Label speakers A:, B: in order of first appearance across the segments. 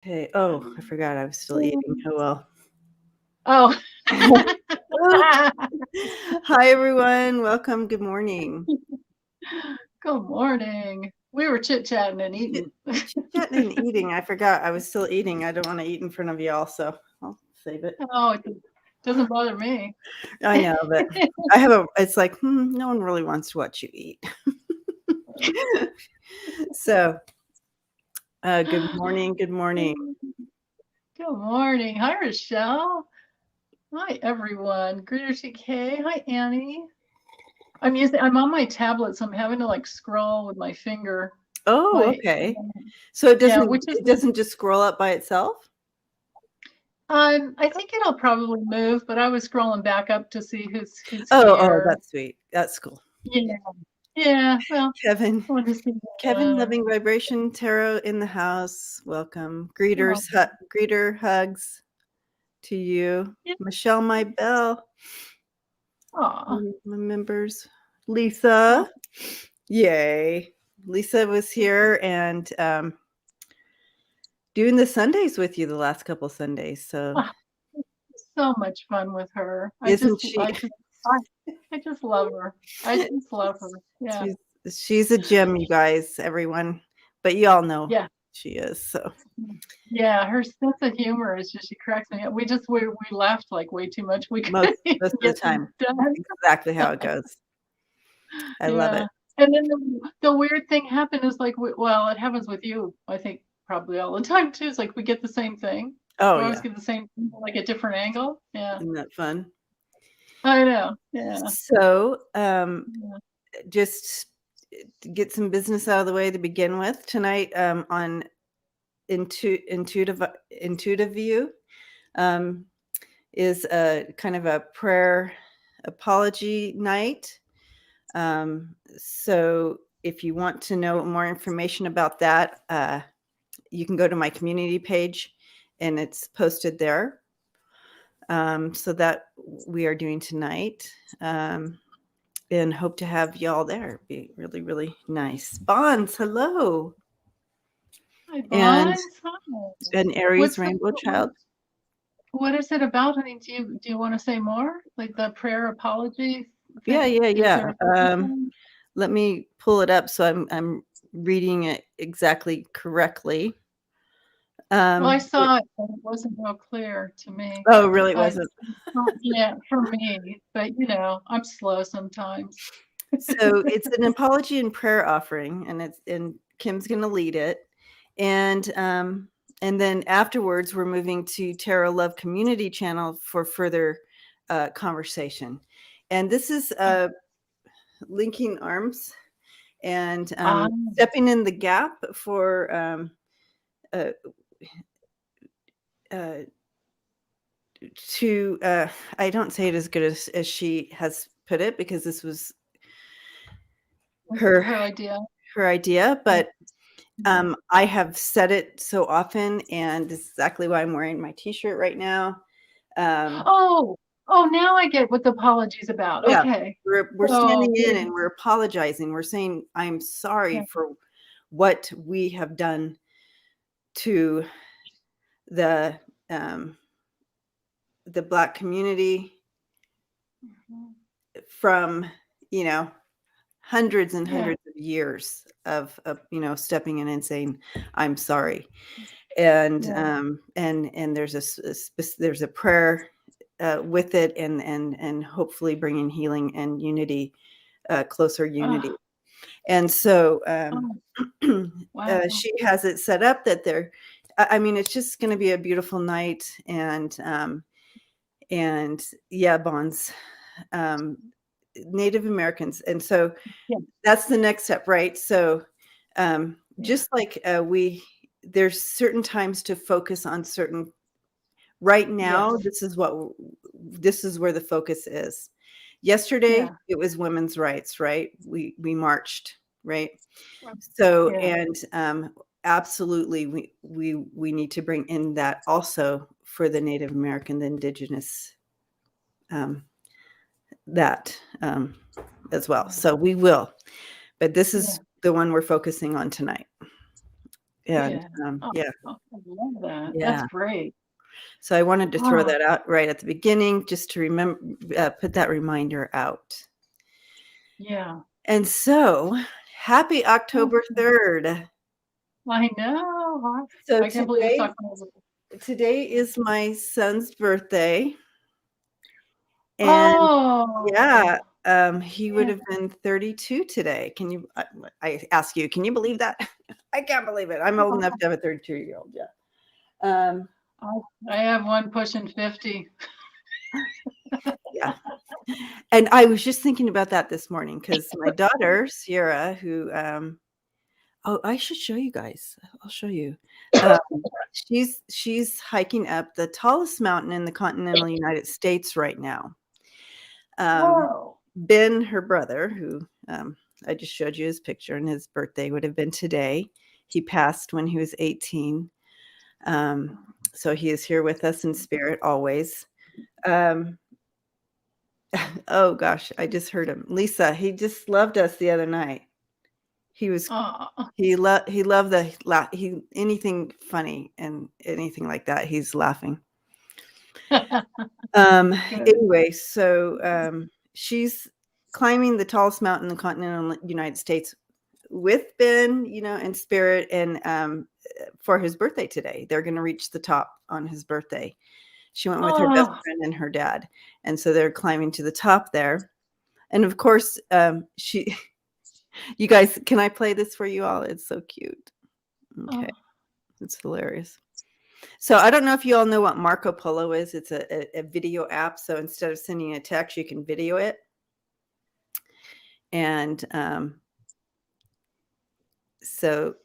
A: Okay. Oh, I forgot I was still eating. Oh, well.
B: Oh.
A: Hi, everyone. Welcome. Good morning.
B: Good morning. We were chit-chatting and eating.
A: Chit-chatting and eating. I forgot I was still eating. I don't want to eat in front of y'all, so I'll save it.
B: Oh, it doesn't bother me.
A: I know, but it's like, no one really wants to watch you eat. So, good morning. Good morning.
B: Good morning. Hi, Rochelle. Hi, everyone. Greeter TK. Hi, Annie. I'm on my tablet, so I'm having to like scroll with my finger.
A: Oh, okay. So it doesn't just scroll up by itself?
B: I think it'll probably move, but I was scrolling back up to see who's here.
A: Oh, that's sweet. That's cool.
B: Yeah. Well,
A: Kevin, Loving Vibration Tarot in the house. Welcome. Greeter hugs to you.
B: Yeah.
A: Michelle, my bell.
B: Aw.
A: My members. Lisa. Yay. Lisa was here and doing the Sundays with you the last couple Sundays. So
B: much fun with her.
A: Isn't she?
B: I just love her. I just love her. Yeah.
A: She's a gem, you guys, everyone. But you all know she is. So
B: yeah, her sense of humor is just, she cracks me up. We laughed like way too much. We
A: most of the time. Exactly how it goes. I love it.
B: And then the weird thing happened is like, it happens with you, I think, probably all the time too. It's like we get the same thing.
A: Oh,
B: we always get the same thing, like a different angle. Yeah.
A: Isn't that fun?
B: I know. Yeah.
A: So just to get some business out of the way to begin with tonight, on intuitive view, is a kind of a prayer apology night. So if you want to know more information about that, you can go to my community page and it's posted there. So that we are doing tonight. And hope to have y'all there. Be really, really nice. Bonds, hello.
B: Hi, Bonds. Hi.
A: An Aries rainbow child.
B: What is it about? I mean, do you want to say more? Like the prayer apology
A: thing? Yeah. Let me pull it up so I'm reading it exactly correctly.
B: Well, I saw it, but it wasn't real clear to me.
A: Oh, really? It wasn't?
B: Yeah, for me. But I'm slow sometimes.
A: So it's an apology and prayer offering, and Kim's going to lead it, and then afterwards we're moving to Tarot Love Community Channel for further conversation, and this is linking arms and stepping in the gap for I don't say it as good as she has put it, because this was her idea, but I have said it so often, and this is exactly why I'm wearing my t-shirt right now.
B: Now I get what the apology is about.
A: Yeah,
B: okay.
A: We're standing in and we're apologizing. We're saying, I'm sorry for what we have done to the Black community from, hundreds and hundreds of years of stepping in and saying, I'm sorry. And and there's a prayer with it, and hopefully bringing healing and unity, closer unity. And so she has it set up that it's just going to be a beautiful night. And Bonds, Native Americans. And so that's the next step, right? So just like there's certain times to focus on certain. Right now, this is where the focus is. Yesterday, it was women's rights, right? We marched, right? So, and absolutely, we need to bring in that also for the Native American, the Indigenous, that as well. So we will, but this is the one we're focusing on tonight. And
B: Oh,
A: yeah.
B: I love that. That's
A: Yeah.
B: great.
A: So I wanted to throw
B: Oh,
A: that out right at the beginning, just to remember, put that reminder out.
B: yeah.
A: And so, happy October 3rd.
B: I know.
A: So
B: I can't believe it's October.
A: today is my son's birthday. And
B: Oh,
A: yeah, he would
B: yeah.
A: have been 32 today. Can you, I ask you, can you believe that? I can't believe it. I'm old enough to have a 32-year-old. Yeah.
B: I have one pushing 50.
A: Yeah. And I was just thinking about that this morning because my daughter, Sierra, who, oh, I should show you guys. I'll show you. Um, she's hiking up the tallest mountain in the continental United States right now.
B: Whoa.
A: Ben, her brother, who I just showed you his picture, and his birthday would have been today. He passed when he was 18. So he is here with us in spirit always. Oh gosh, I just heard him. Lisa, he just loved us the other night. He was he loved the anything funny and anything like that, he's laughing. Anyway, so she's climbing the tallest mountain in the continental United States with Ben, in spirit, and for his birthday today. They're going to reach the top on his birthday. She went with her best friend and her dad, and so they're climbing to the top there. And of course, you guys, can I play this for you all? It's so cute. Okay, it's hilarious. So I don't know if you all know what Marco Polo is. It's a video app. So instead of sending a text, you can video it. And so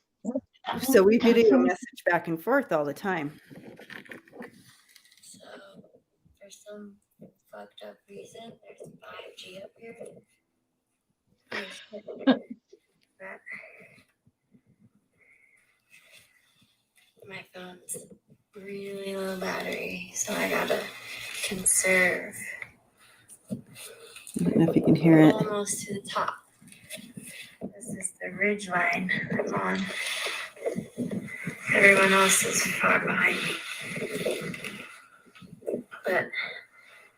A: we video message back and forth all the time.
C: So for some fucked up reason, there's 5G up here. My phone's really low battery, so I gotta conserve.
A: I don't know if you can hear it.
C: Almost to the top. This is the ridge line I'm on. Everyone else is far behind me. But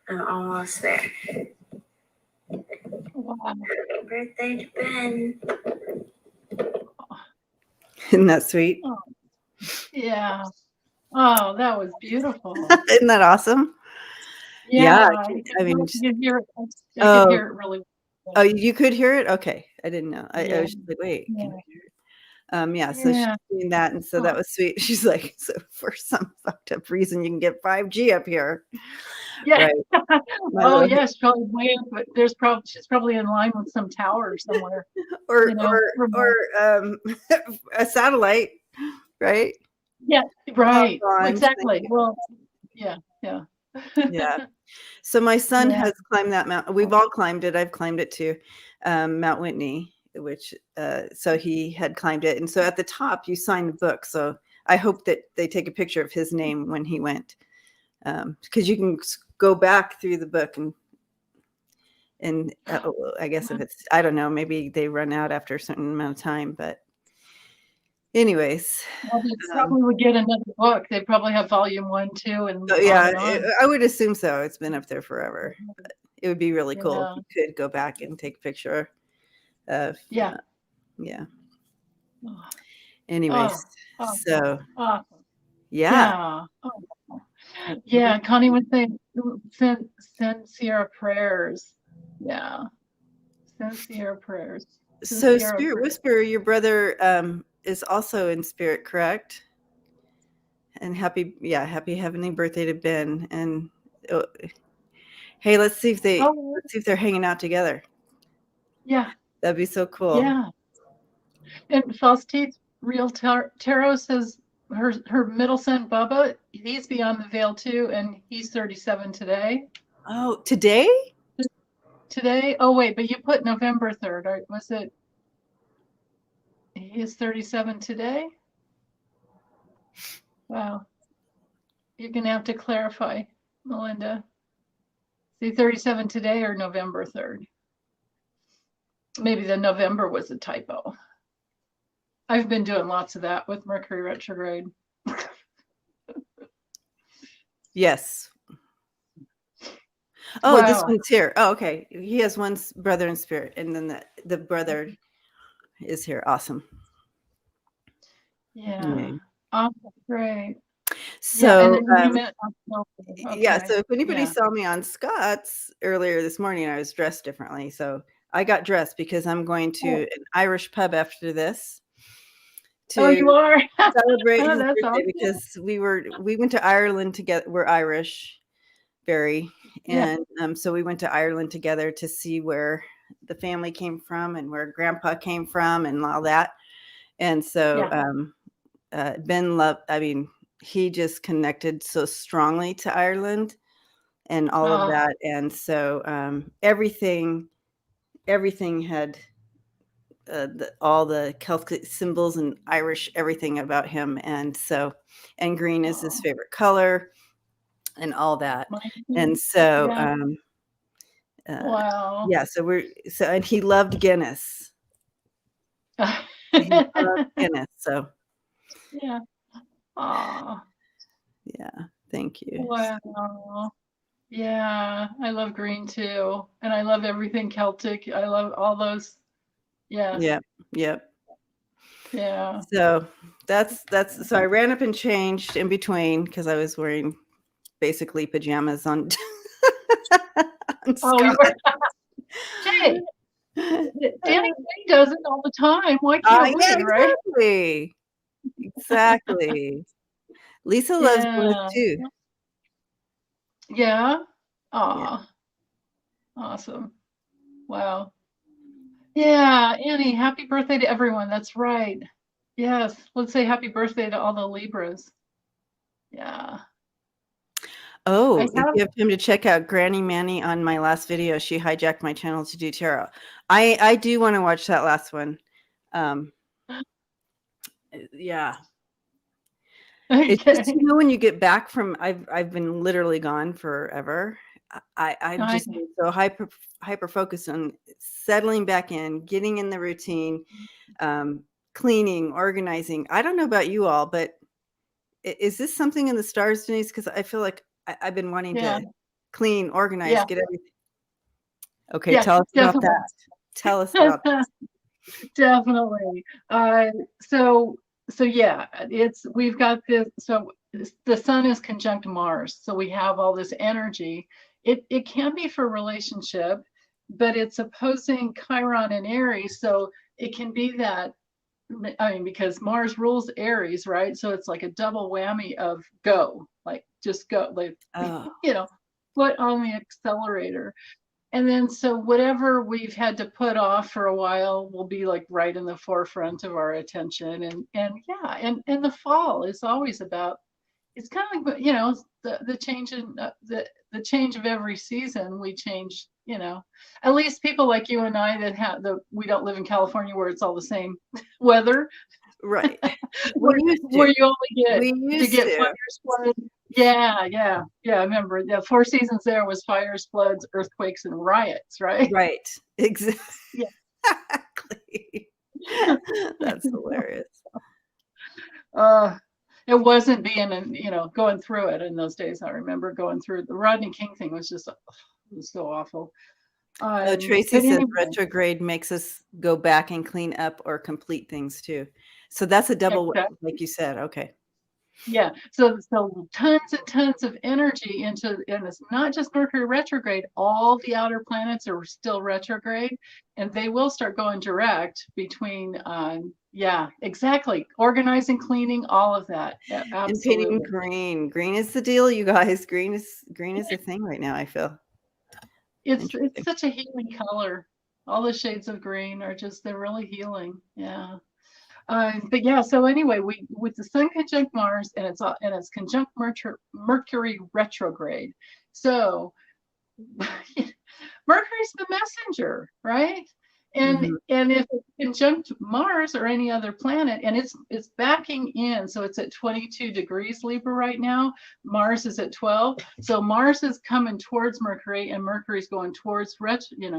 C: I'm almost there.
B: Wow.
C: Happy birthday to Ben.
A: Isn't that sweet?
B: Oh, yeah. Oh, that was beautiful.
A: Isn't that awesome?
B: Yeah.
A: I mean,
B: you could hear it. I could hear it really well.
A: Oh, you could hear it? Okay. I didn't know. I was just like, wait,
B: Yeah.
A: can you hear it? So she's doing that, and so that was sweet. She's like, so for some fucked up reason, you can get 5G up here.
B: Yeah.
A: Right.
B: Oh, yes, probably way up, but she's probably in line with some tower somewhere.
A: or a satellite, right?
B: Yeah, right.
A: On,
B: exactly. Well, yeah.
A: Yeah. So my son has climbed that mountain. We've all climbed it. I've climbed it too. Mount Whitney, which so he had climbed it. And so at the top you sign the book. So I hope that they take a picture of his name when he went. Because you can go back through the book and I guess if it's, I don't know, maybe they run out after a certain amount of time, but anyways.
B: Well, they probably would get another book. They probably have volume 1, 2, and
A: I would assume so. It's been up there forever. But it would be really cool if you could go back and take a picture of anyways. So
B: yeah. Connie would say send Sierra prayers. Yeah. Send Sierra prayers.
A: So Spirit Whisperer, your brother is also in spirit, correct? And happy heavenly birthday to Ben. And hey, let's see if they're hanging out together.
B: Yeah,
A: that'd be so cool.
B: Yeah. And False Real Tarot says her middle son Bubba, he's beyond the veil too, and he's 37 today.
A: Oh, today?
B: Today? Oh wait, but you put November 3rd. Or was it? He is 37 today. Wow. You're gonna have to clarify, Melinda. See, 37 today or November 3rd? Maybe the November was a typo. I've been doing lots of that with Mercury retrograde.
A: Yes. Oh, this
B: Wow.
A: one's here. Oh, okay. He has one brother in spirit, and then the brother is here. Awesome.
B: Yeah. Awesome. Great. Yeah.
A: So,
B: And then you met.
A: yeah. So if anybody
B: Yeah.
A: saw me on Scott's earlier this morning, I was dressed differently. So I got dressed because I'm going to an Irish pub after this
B: Oh,
A: to
B: you are?
A: celebrate
B: Oh,
A: his
B: that's
A: birthday
B: awesome.
A: because we went to Ireland together. We're Irish, very,
B: Yeah.
A: and so we went to Ireland together to see where the family came from and where Grandpa came from and all that. And so Ben loved. I mean, he just connected so strongly to Ireland and all of that, and so everything had all the Celtic symbols and Irish everything about him, and green is his favorite color, and all that, and so
B: wow.
A: yeah, and he loved Guinness. He loved Guinness, so
B: yeah. Aw.
A: yeah, thank you.
B: Wow. Yeah, I love green too. And I love everything Celtic. I love all those. Yeah.
A: Yep.
B: Yeah.
A: So so I ran up and changed in between because I was wearing basically pajamas on.
B: Oh, you were. Hey, Danny does it all the time. Why can't we,
A: Yeah,
B: right?
A: exactly. Lisa loves Guinness too.
B: Yeah.
A: Yeah.
B: Awesome. Wow. Yeah, Annie, happy birthday to everyone. That's right. Yes. Let's say happy birthday to all the Libras. Yeah.
A: Oh,
B: I
A: if
B: have.
A: you have time to check out Granny Manny on my last video, she hijacked my channel to do tarot. I do want to watch that last one. Yeah. It's just,
B: Okay.
A: when you get back from, I've been literally gone forever. I've just been so hyper focused on settling back in, getting in the routine, cleaning, organizing. I don't know about you all, but is this something in the stars, Denise? Because I feel like I've been wanting to clean, organize, get everything. Okay, tell us about that. Tell us about that.
B: Definitely. So yeah, we've got this. So the sun is conjunct Mars, so we have all this energy. It can be for relationship, but it's opposing Chiron and Aries, so it can be that. I mean, because Mars rules Aries, right? So it's like a double whammy of go, like just go, like foot on the accelerator. And then so whatever we've had to put off for a while will be like right in the forefront of our attention. And the fall is always about, it's kind of like, the change in the change of every season. We change, at least people like you and I that we don't live in California where it's all the same weather.
A: Right.
B: where you only get fires, floods. Yeah. I remember the 4 seasons there was fires, floods, earthquakes, and riots, right?
A: Right. Exactly.
B: Yeah.
A: That's hilarious.
B: It wasn't being going through it in those days. I remember going through the Rodney King thing was just, it was so awful.
A: Tracy says retrograde makes us go back and clean up or complete things too. So that's a double, like you said. Okay.
B: Yeah. So tons and tons of energy and it's not just Mercury retrograde. All the outer planets are still retrograde, and they will start going direct between. Exactly. Organizing, cleaning, all of that. Yeah, absolutely.
A: And painting green. Green is the deal, you guys. Green is the thing right now, I feel.
B: It's such a healing color. All the shades of green they're really healing. Yeah. But yeah, so anyway, with the sun conjunct Mars and it's conjunct Mercury retrograde. So Mercury's the messenger, right? And if it's conjunct Mars or any other planet, and it's backing in, so it's at 22 degrees Libra right now. Mars is at 12, so Mars is coming towards Mercury, and Mercury's going towards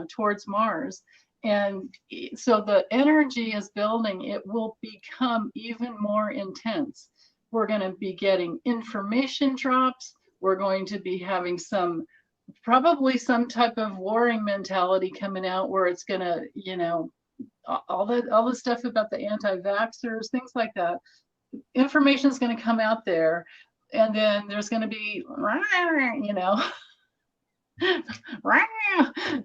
B: towards Mars. so the energy is building. It will become even more intense. We're going to be getting information drops. We're going to be having probably some type of warring mentality coming out, where it's going to, all the stuff about the anti-vaxxers, things like that. Information is going to come out there, and then there's going to be,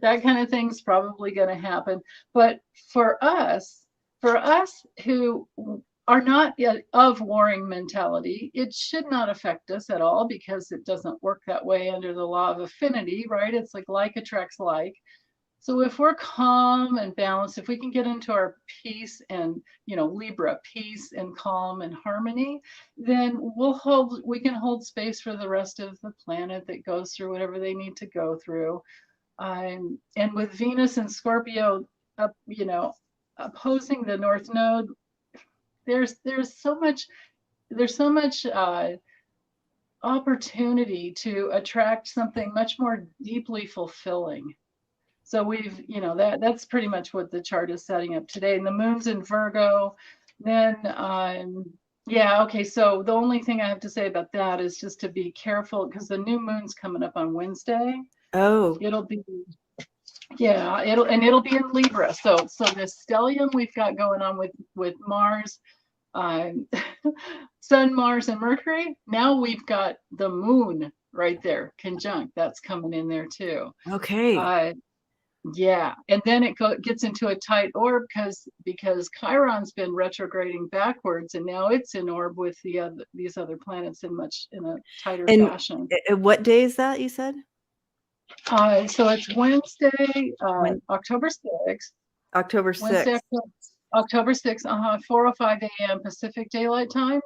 B: that kind of thing's probably going to happen. But for us who are not of warring mentality, it should not affect us at all, because it doesn't work that way under the law of affinity, right? It's like attracts like. So if we're calm and balanced, if we can get into our peace and, Libra, peace and calm and harmony, then we can hold space for the rest of the planet that goes through whatever they need to go through. And with Venus and Scorpio, opposing the North Node, there's so much opportunity to attract something much more deeply fulfilling. So we've, that's pretty much what the chart is setting up today. And the moon's in Virgo. Then, okay. So the only thing I have to say about that is just to be careful, because the new moon's coming up on Wednesday.
A: Oh,
B: it'll be in Libra. So the stellium we've got going on with Mars, Sun, Mars, and Mercury. Now we've got the moon right there, conjunct. That's coming in there too.
A: okay.
B: Yeah, and then it gets into a tight orb because Chiron's been retrograding backwards, and now it's in orb with these other planets in a tighter fashion.
A: What day is that, you said?
B: So it's Wednesday, October 6th.
A: October 6th.
B: October 6th, 4:05 a.m. Pacific Daylight Time.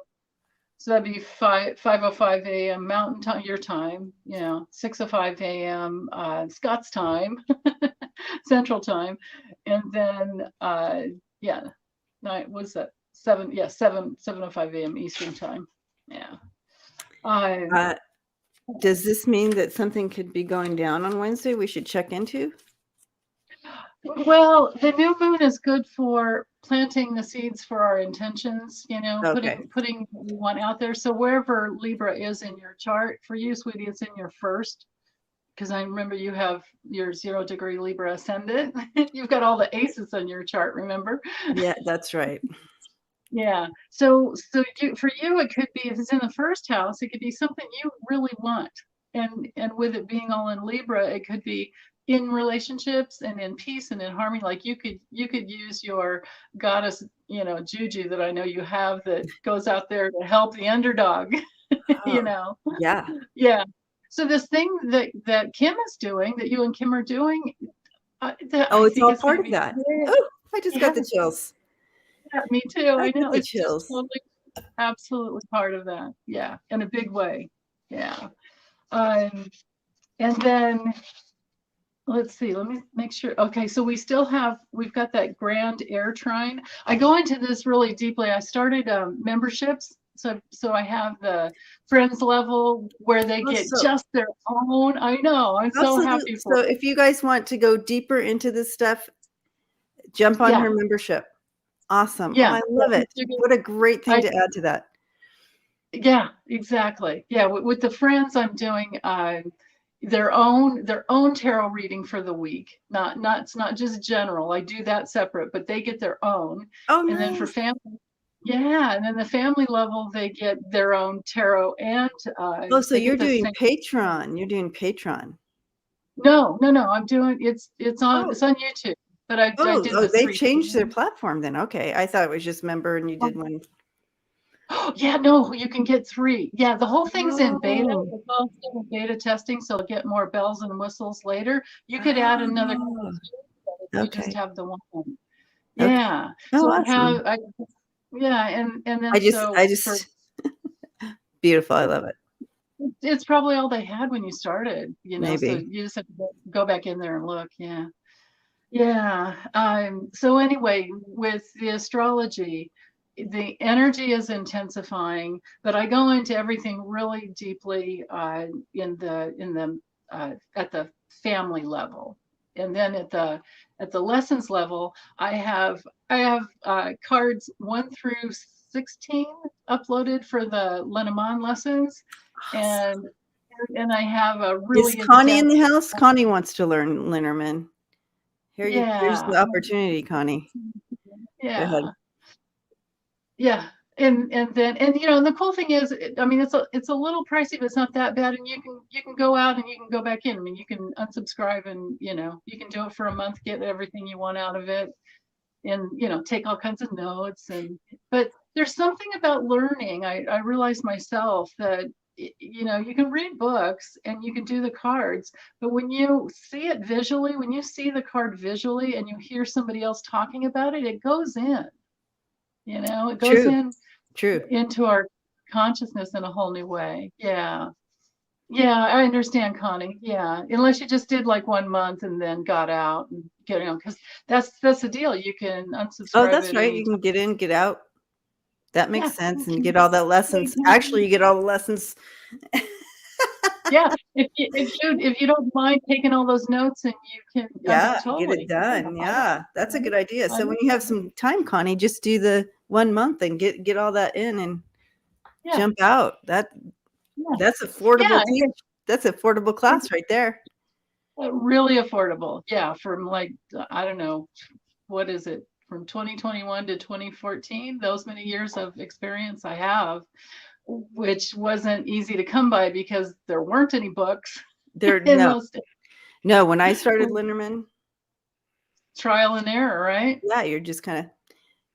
B: So that'd be 5:05 a.m. Mountain Time, your time, 6:05 a.m. Scott's time, Central Time, and then what's that? 7:05 a.m. Eastern Time. Yeah.
A: Does this mean that something could be going down on Wednesday we should check into?
B: Well, the new moon is good for planting the seeds for our intentions, putting what we want out there. So wherever Libra is in your chart, for you, sweetie, it's in your first, because I remember you have your 0-degree Libra ascendant. You've got all the aces on your chart, remember?
A: Yeah, that's right.
B: Yeah. So for you, it could be, if it's in the first house, it could be something you really want. And with it being all in Libra, it could be in relationships and in peace and in harmony. Like you could use your goddess, juju that I know you have, that goes out there to help the underdog.
A: Yeah.
B: Yeah. So this thing that Kim is doing, that you and Kim are doing,
A: it's all part of that. Oh, I just got the chills.
B: Yeah, me too. I know,
A: it's chills.
B: just totally, absolutely part of that. Yeah, in a big way. Yeah. And then let's see, let me make sure. Okay, so we've got that grand air trine. I go into this really deeply. I started memberships. So I have the friends level where they get just their own. I know. I'm so happy for
A: So if you guys want to go deeper into this stuff, jump on her membership. Awesome. Yeah. I love it. What a great thing to add to that.
B: Yeah, exactly. Yeah. With the friends, I'm doing their own tarot reading for the week. It's not just general. I do that separate, but they get their own.
A: Oh,
B: and then for family, and then the family level, they get their own tarot and
A: so you're doing Patreon. You're doing Patreon.
B: No, I'm doing it's on YouTube. But I did
A: they changed their platform then. Okay. I thought it was just member and you did one.
B: Oh, yeah, no, you can get 3. Yeah, the whole thing's in beta. It's all still in beta testing, so I'll get more bells and whistles later. You could add another, you just have the one. Yeah.
A: Okay.
B: So
A: awesome.
B: and then
A: I just beautiful. I love it.
B: It's probably all they had when you started,
A: Maybe.
B: So you just have to go back in there and look. Yeah. Yeah. So anyway, with the astrology, the energy is intensifying, but I go into everything really deeply at the family level. And then at the lessons level, I have cards 1 through 16 uploaded for the Lenormand lessons,
A: Awesome.
B: and I have a
A: Is
B: really
A: Connie in
B: in-depth.
A: the house? Connie wants to learn Lenormand. Here's
B: Yeah,
A: the opportunity, Connie. Go ahead.
B: yeah, yeah. And then and the cool thing is, I mean, it's a little pricey, but it's not that bad. And you can go out and you can go back in. I mean, you can unsubscribe and you can do it for a month, get everything you want out of it, and take all kinds of notes. But there's something about learning. I realized myself that you can read books and you can do the cards, but when you see it visually, when you see the card visually and you hear somebody else talking about it, it goes in. It goes
A: True.
B: into our consciousness in a whole new way. Yeah. Yeah, I understand, Connie. Yeah. Unless you just did like 1 month and then got out and because that's the deal. You can
A: Oh,
B: unsubscribe
A: that's
B: at
A: right.
B: any
A: You
B: time.
A: can get in, get out. That makes
B: Yeah.
A: sense. And get all the lessons. Actually, you get all the lessons.
B: Yeah. If you don't mind taking all those notes and you can
A: Yeah, get it
B: totally.
A: done. Yeah, that's a good idea.
B: I
A: So when you have some time, Connie, just do the 1 month and get all that in and
B: Yeah.
A: jump out. That's affordable.
B: Yeah.
A: That's affordable class right there.
B: Really affordable. Yeah. From like, I don't know, what is it? From 2021 to 2014, those many years of experience I have, which wasn't easy to come by because there weren't any books in those days.
A: No, when I started Lenormand,
B: Trial and error, right?
A: yeah, you're just kind of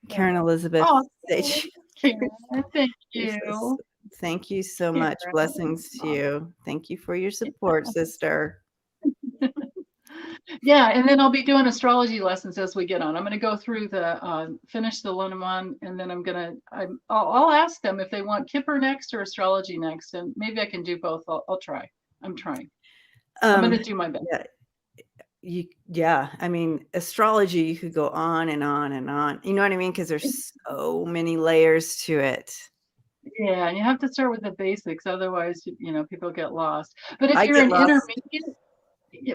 A: Karen Elizabeth.
B: Oh,
A: Sage.
B: Karen, thank you.
A: Thank you so much.
B: Karen.
A: Blessings to you. Thank you for your support, sister.
B: Yeah, and then I'll be doing astrology lessons as we get on. I'm going to go through finish the Lenormand, and then I'll ask them if they want Kipper next or astrology next, and maybe I can do both. I'll try. I'm trying. I'm going to do my best.
A: Yeah. I mean, astrology, you could go on and on and on. You know what I mean? Because there's so many layers to it.
B: Yeah, and you have to start with the basics, otherwise, people get lost. But if you're an intermediate,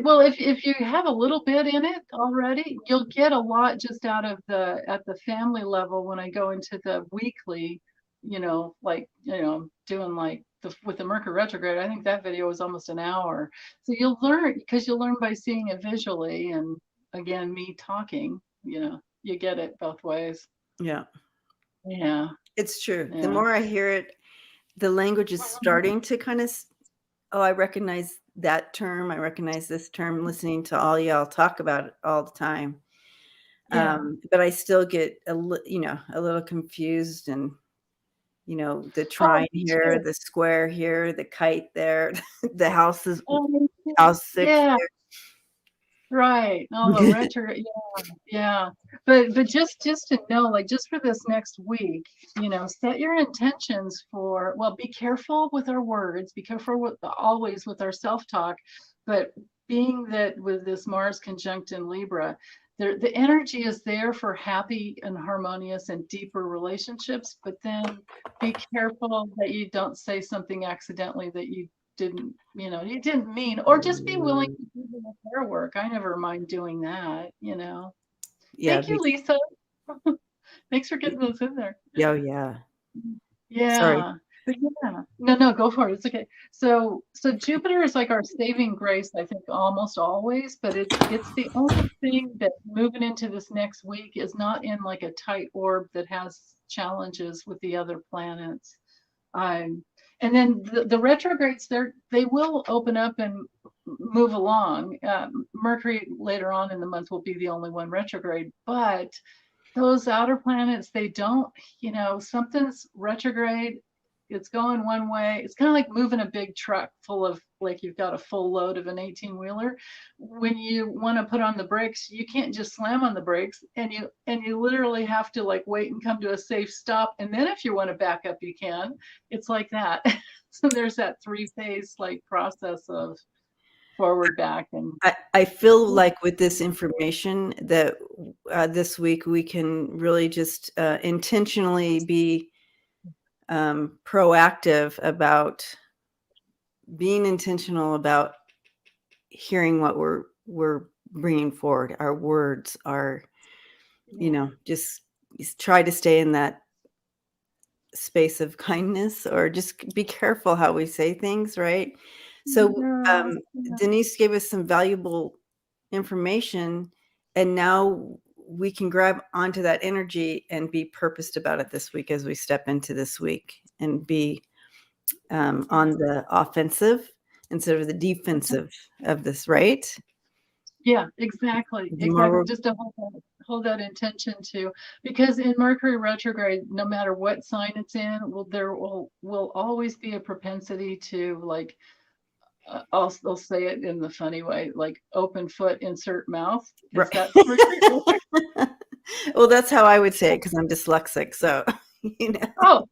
B: well, if you have a little bit in it already, you'll get a lot just out of at the family level when I go into the weekly, doing like with the Mercury retrograde. I think that video was almost an hour. So you'll learn by seeing it visually, and again, me talking, you get it both ways.
A: Yeah.
B: Yeah.
A: It's true.
B: Yeah.
A: The more I hear it, the language is starting to kind of, I recognize that term. I recognize this term, listening to all y'all talk about it all the time.
B: Yeah.
A: But I still get a little confused, and the trine here, the square here, the kite there, the house 6
B: yeah.
A: there.
B: Right. All the retrograde. Yeah. But just to know, like, just for this next week, set your intentions for, well, be careful with our words, be careful always with our self-talk. But being that with this Mars conjunct in Libra, the energy is there for happy and harmonious and deeper relationships, but then be careful that you don't say something accidentally that you didn't mean, or just be willing to do the repair work. I never mind doing that.
A: Yeah.
B: Thank you, Lisa. Thanks for getting those in there.
A: Yeah.
B: Sorry. But yeah, no, go for it. It's okay. So Jupiter is like our saving grace, I think, almost always, but it's the only thing that moving into this next week is not in like a tight orb that has challenges with the other planets. And then the retrogrades, they will open up and move along. Mercury later on in the month will be the only one retrograde, but those outer planets, they don't, something's retrograde. It's going one way. It's kind of like moving a big truck full of, like, you've got a full load of an 18-wheeler. When you want to put on the brakes, you can't just slam on the brakes, and you literally have to like wait and come to a safe stop. And then if you want to back up, you can. It's like that. So there's that 3-phase like process of forward, back, and
A: I feel like with this information that this week we can really just intentionally be proactive about being intentional about hearing what we're bringing forward, our words, our, you know, just try to stay in that space of kindness, or just be careful how we say things, right? So Denise gave us some valuable information, and now we can grab onto that energy and be purposed about it this week as we step into this week, and be on the offensive instead of the defensive of this, right?
B: Yeah, exactly. Exactly. Just to hold that intention too, because in Mercury retrograde, no matter what sign it's in, there will always be a propensity to, like, I'll say it in the funny way, like open foot, insert mouth.
A: Right.
B: That's Mercury.
A: Well, that's how I would say it because I'm dyslexic. So, you know.
B: Oh,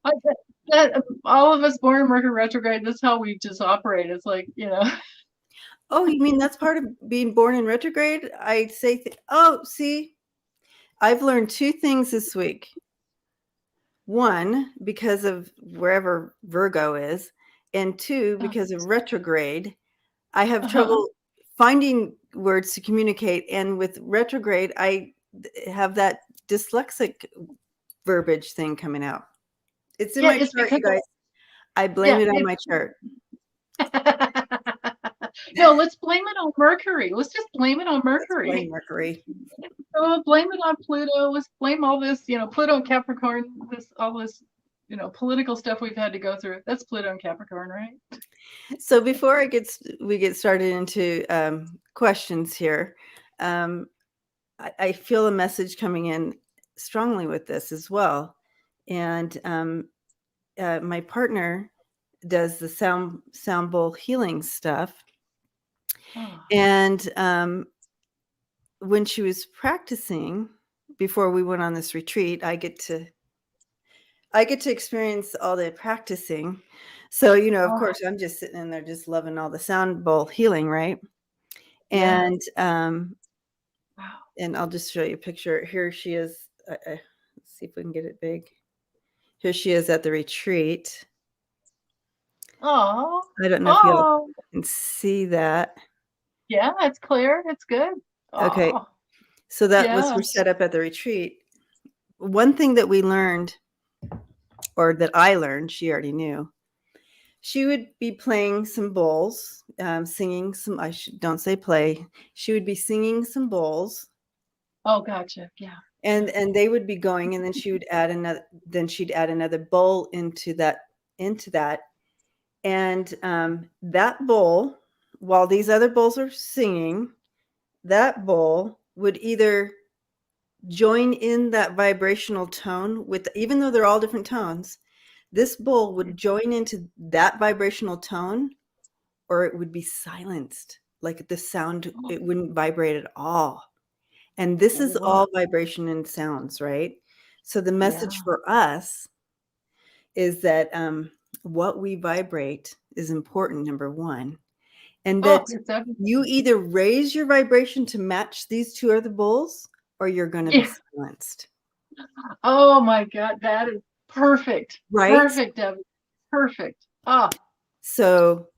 B: that all of us born in Mercury retrograde, that's how we just operate. It's like, you know.
A: Oh, you mean that's part of being born in retrograde? I say, oh, see, I've learned two things this week. One, because of wherever Virgo is, and two, because of retrograde, I have trouble finding words to communicate. And with retrograde, I have that dyslexic verbiage thing coming out. It's in my chart, you guys. I blame it on my chart.
B: No, let's blame it on Mercury. Let's just blame it on Mercury.
A: Let's blame Mercury.
B: Oh, blame it on Pluto. Let's blame all this, you know, Pluto and Capricorn, all this, you know, political stuff we've had to go through. That's Pluto and Capricorn, right?
A: So before we get started into questions here, I feel a message coming in strongly with this as well. And my partner does the sound bowl healing stuff.
B: Oh.
A: And when she was practicing before we went on this retreat, I get to experience all the practicing. So, you know, of course, I'm just sitting in there just loving all the sound bowl healing, right? And and I'll just show you a picture. Here she is. Let's see if we can get it big. Here she is at the retreat.
B: Oh,
A: I don't know if you can see that.
B: Yeah, it's clear. It's good.
A: Okay. So that was her setup at the retreat. One thing that we learned, or that I learned, she already knew. She would be playing some bowls, singing some, don't say play. She would be singing some bowls.
B: Oh, gotcha. Yeah.
A: And they would be going, and then she would add another bowl into that. And that bowl, while these other bowls are singing, that bowl would either join in that vibrational tone with, even though they're all different tones, this bowl would join into that vibrational tone, or it would be silenced. Like the sound, it wouldn't vibrate at all. And this is all vibration and sounds, right? So the message for us is that what we vibrate is important, number one. And that you either raise your vibration to match these two other bowls, or you're going to be silenced.
B: Oh my God, that is perfect.
A: Right?
B: Perfect, Debbie. Perfect.
A: So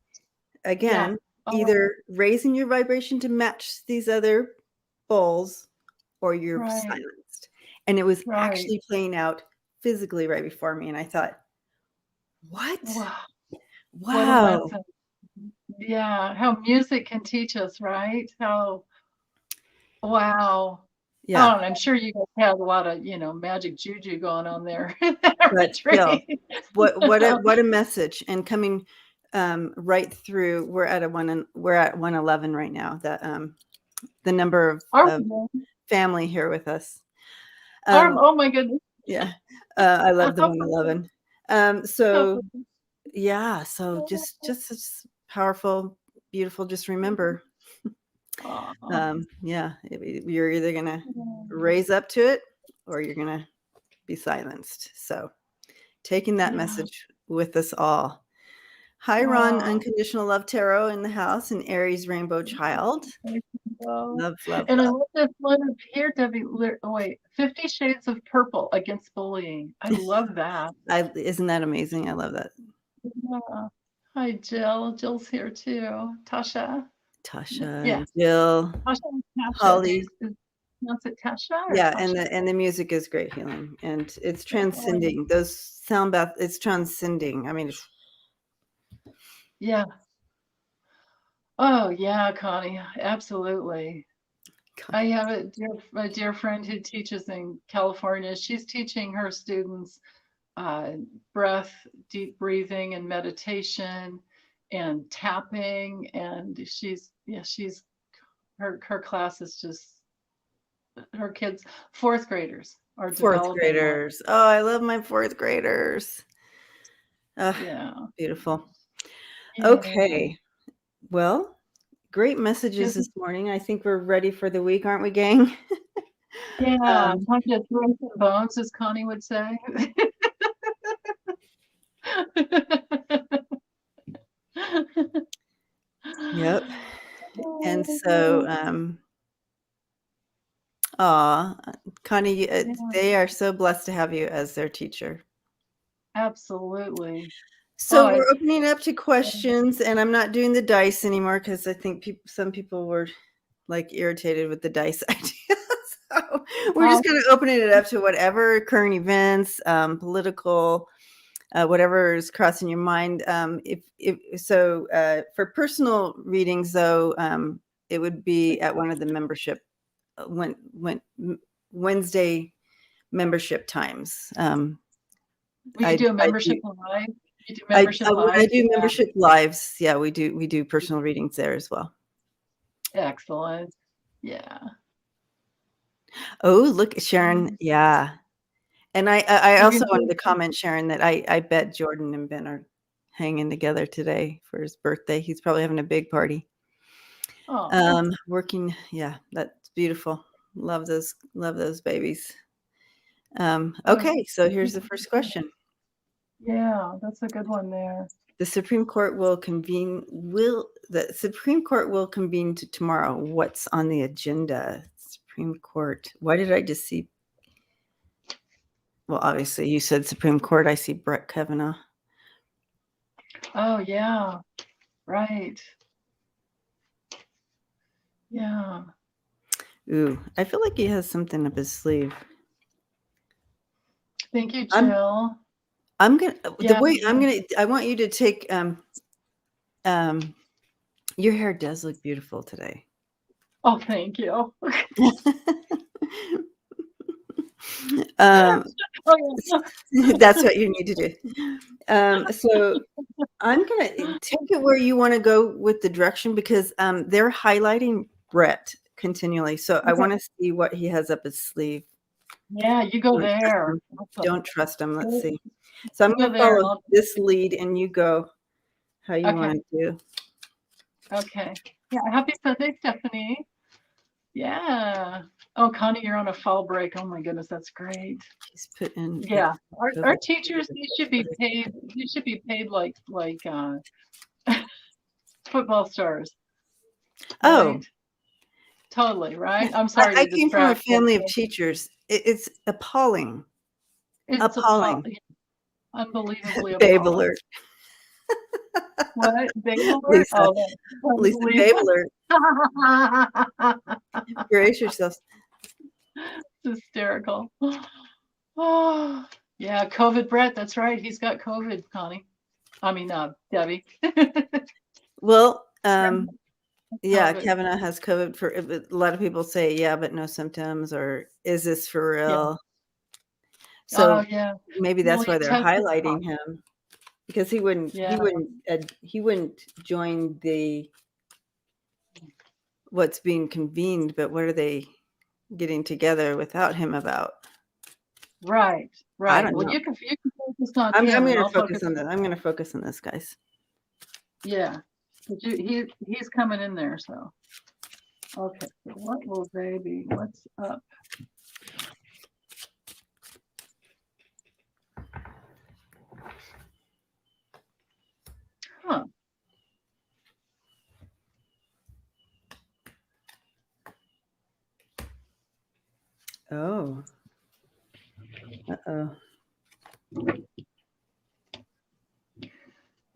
A: again, either raising your vibration to match these other bowls, or you're silenced. And it was actually playing out physically right before me. And I thought, what? Wow.
B: Yeah, how music can teach us, right? How, wow.
A: Yeah.
B: Oh, I'm sure you guys had a lot of, you know, magic juju going on there.
A: But still, what a message. And coming right through, we're at 111 right now. That the number of family here with us.
B: Oh my goodness.
A: Yeah. I love the 111. So yeah, so just it's powerful, beautiful. Just remember, yeah, you're either gonna raise up to it, or you're gonna be silenced. So taking that message with us all. Hi, Ron, Unconditional Love Tarot in the house, and Aries Rainbow Child. Love.
B: And I love this one up here, Debbie. Wait, 50 Shades of Purple Against Bullying. I love that.
A: Isn't that amazing? I love that.
B: Yeah. Hi, Jill. Jill's here too. Tasha.
A: Tasha
B: Yeah.
A: and Jill,
B: Tasha and Tasha.
A: Holly.
B: Is it Tasha or
A: Yeah,
B: Tasha?
A: and the music is great healing, and it's transcending those sound bath. It's transcending. I mean,
B: Yeah. Oh yeah, Connie, absolutely. I have a dear friend who teaches in California. She's teaching her students breath, deep breathing, and meditation, and tapping. And she's her class is just her kids, fourth graders are
A: fourth
B: developing that.
A: graders. Oh, I love my fourth graders.
B: Yeah.
A: Beautiful.
B: Yeah.
A: Okay. Well, great messages this morning. I think we're ready for the week, aren't we, gang?
B: Yeah. Time to throw some bones, as Connie would say.
A: Yep. And so, Connie, they are so blessed to have you as their teacher.
B: Absolutely.
A: So we're opening up to questions, and I'm not doing the dice anymore because I think some people were like irritated with the dice idea. So we're just kind of opening it up to whatever current events, political, whatever is crossing your mind. For personal readings, though, it would be at one of the membership Wednesday membership times.
B: We do a membership live. You do membership live.
A: I do membership lives. Yeah, we do personal readings there as well.
B: Excellent. Yeah.
A: Oh, look, Sharon. Yeah. And I also wanted to comment, Sharon, that I bet Jordan and Ben are hanging together today for his birthday. He's probably having a big party.
B: Oh.
A: Working. Yeah, that's beautiful. Love those babies. Okay, so here's the first question.
B: Yeah, that's a good one there.
A: The Supreme Court will convene. The Supreme Court will convene tomorrow? What's on the agenda? Supreme Court. Why did I just see? Well, obviously, you said Supreme Court. I see Brett Kavanaugh.
B: Oh, yeah. Right. Yeah.
A: Ooh, I feel like he has something up his sleeve.
B: Thank you, Jill.
A: I want you to take your hair does look beautiful today.
B: Oh, thank you.
A: That's what you need to do. So I'm gonna take it where you want to go with the direction, because they're highlighting Brett continually. So I want to see what he has up his sleeve.
B: Yeah, you go there.
A: Don't trust him. Let's see. So I'm going to follow this lead, and you go how you want to do.
B: Okay. Yeah. Happy Sunday, Stephanie. Yeah. Oh, Connie, you're on a fall break. Oh my goodness, that's great.
A: He's put in.
B: Yeah. Our teachers, you should be paid. You should be paid like football stars. Right?
A: Oh.
B: Totally, right? I'm sorry.
A: I came from a family of teachers. It's appalling.
B: It's
A: appalling.
B: Unbelievably
A: Babe
B: appalling.
A: alert.
B: What? Babe alert?
A: Lisa, babe alert. Brace yourselves.
B: It's hysterical. Oh, yeah. COVID Brett. That's right. He's got COVID, Connie. I mean, Debbie.
A: Well, yeah, Kavanaugh has COVID. For a lot of people say, yeah, but no symptoms, or is this for real? Yeah. So maybe that's why they're highlighting him, because he wouldn't join the what's being convened. But what are they getting together without him about?
B: Right.
A: I don't know.
B: You can focus on
A: I'm
B: him.
A: going to focus on this. I'm going to focus on this, guys.
B: Yeah. He's coming in there, so. Okay, so what will they be? What's up? Huh.
A: Oh. Uh-oh.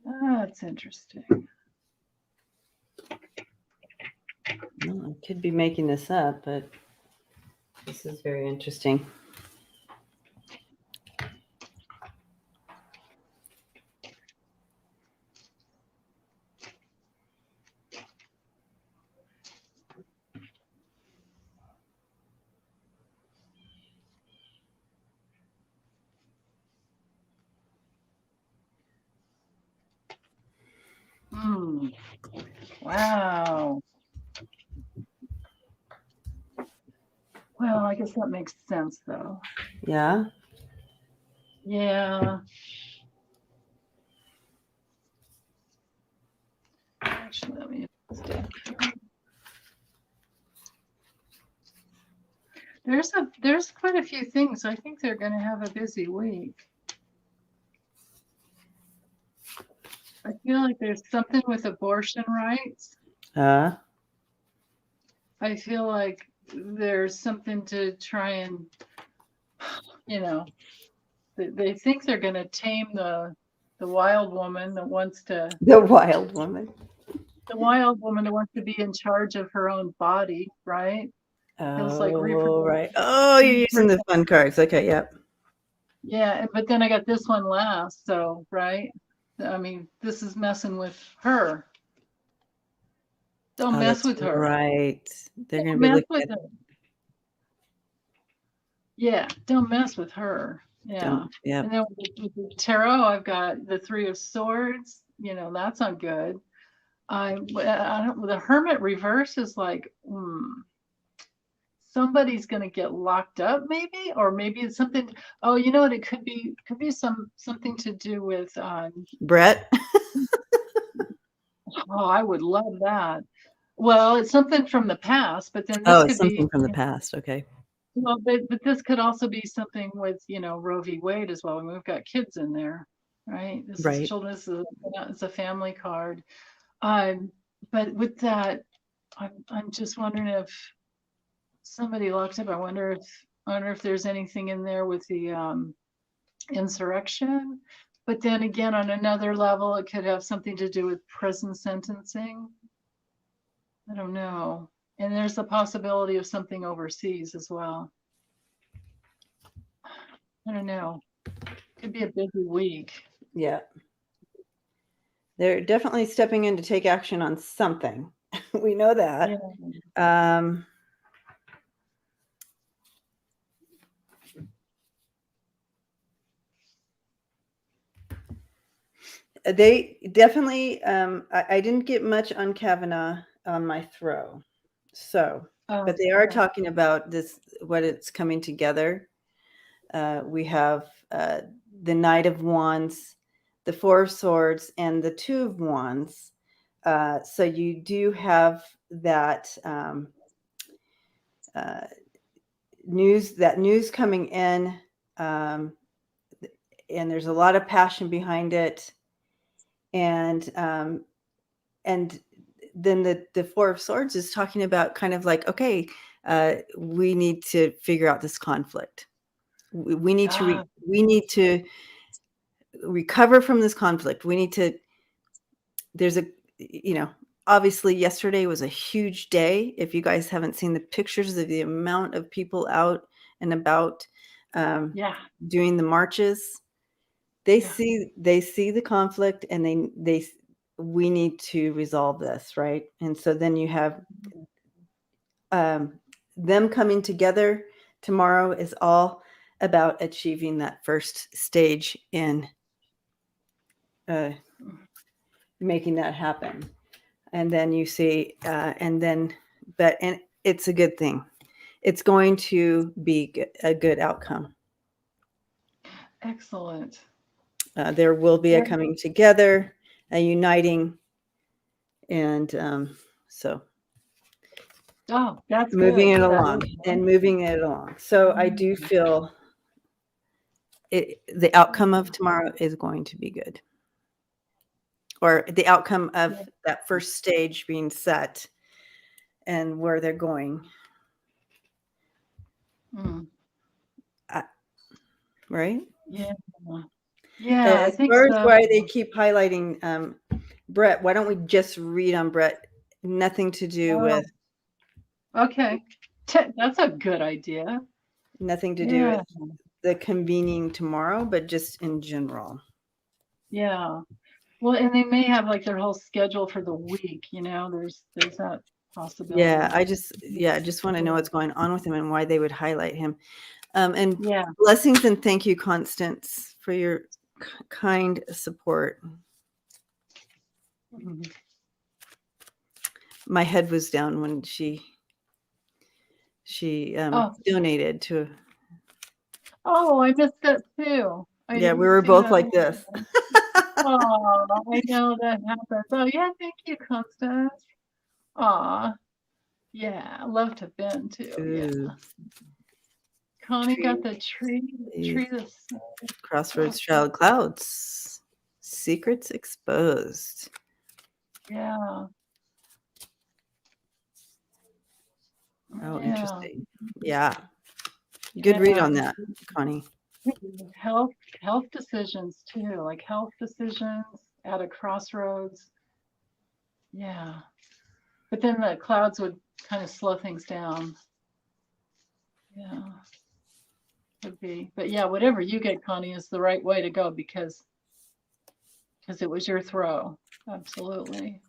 B: That's interesting.
A: Well, I could be making this up, but this is very interesting.
B: Wow. Well, I guess that makes sense, though.
A: Yeah.
B: Yeah. Actually, let me step. There's quite a few things. I think they're going to have a busy week. I feel like there's something with abortion rights. I feel like there's something to try and, they think they're going to tame the wild woman that wants to.
A: The wild woman.
B: The wild woman that wants to be in charge of her own body, right?
A: Oh, like right. Oh, you're using the fun cards. Okay, yep.
B: Yeah, but then I got this one last, so right. I mean, this is messing with her. Don't mess with her.
A: Right. They're going to be looking at.
B: Yeah, don't mess with her. Yeah.
A: Yeah.
B: And then with the tarot, I've got the Three of Swords. That's not good. I don't. The Hermit reverse is like, somebody's going to get locked up, maybe, or maybe it's something. Oh, you know what? It could be something to do with
A: Brett.
B: Oh, I would love that. Well, it's something from the past, but then
A: this
B: could
A: something
B: be
A: from the past. Okay.
B: Well, but this could also be something with Roe v. Wade as well. I mean, we've got kids in there, right? This is children. It's a family card. But with that, I'm just wondering if somebody locked up. I wonder if there's anything in there with the insurrection. But then again, on another level, it could have something to do with prison sentencing. I don't know. And there's the possibility of something overseas as well. I don't know. Could be a busy week.
A: Yeah. They're definitely stepping in to take action on something. We know that. Yeah. They definitely, I didn't get much on Kavanaugh on my throw. So, but they are talking about this, what it's coming together. We have the Knight of Wands, the Four of Swords, and the Two of Wands. So you do have that news coming in, and there's a lot of passion behind it. And then the Four of Swords is talking about kind of like, okay, we need to figure out this conflict. We need to recover from this conflict. We need to. There's obviously yesterday was a huge day. If you guys haven't seen the pictures of the amount of people out and about, doing the marches. They see the conflict, and we need to resolve this, right? And so then you have them coming together tomorrow is all about achieving that first stage in making that happen. And then you see, and it's a good thing. It's going to be a good outcome.
B: Excellent.
A: There will be a coming together, a uniting, and so.
B: Oh, that's
A: moving
B: good.
A: Moving it along. So I do feel the outcome of tomorrow is going to be good, or the outcome of that first stage being set and where they're going. Right?
B: Yeah.
A: As far as why they keep highlighting Brett, why don't we just read on Brett? Nothing to do with
B: Okay. That's a good idea.
A: Nothing to do with the convening tomorrow, but just in general.
B: Yeah. Well, and they may have like their whole schedule for the week, there's that possibility.
A: Yeah, I just want to know what's going on with him and why they would highlight him. And blessings and thank you, Constance, for your kind support.
B: Mm-hmm.
A: My head was down when she donated to.
B: Oh, I missed that too.
A: We were both like this.
B: Oh, I know that happens. Oh yeah, thank you, Constance. Aw, yeah, I love to bend too.
A: Ooh.
B: Yeah. Connie got the tree.
A: Crossroads Child Clouds. Secrets exposed.
B: Yeah.
A: Oh, interesting. Yeah. Good read on that, Connie.
B: Health decisions too, like health decisions at a crossroads. Yeah. But then the clouds would kind of slow things down. Yeah. Could be. But yeah, whatever you get, Connie, is the right way to go because it was your throw. Absolutely.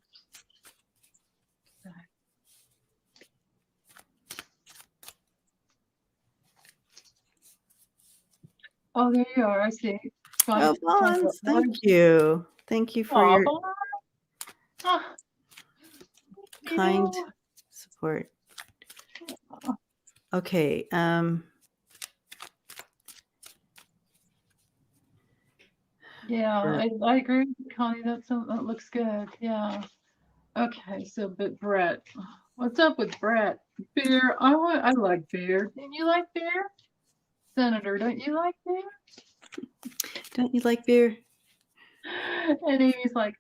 B: Oh, there you are. I see.
A: Oh, Bonds, thank you. Thank you for your kind support. Okay.
B: Yeah, I agree with Connie. That looks good. Yeah. Okay, so but Brett, what's up with Brett? Beer. I like beer. And you like beer? Senator, don't you like beer?
A: Don't you like beer?
B: And Amy's like,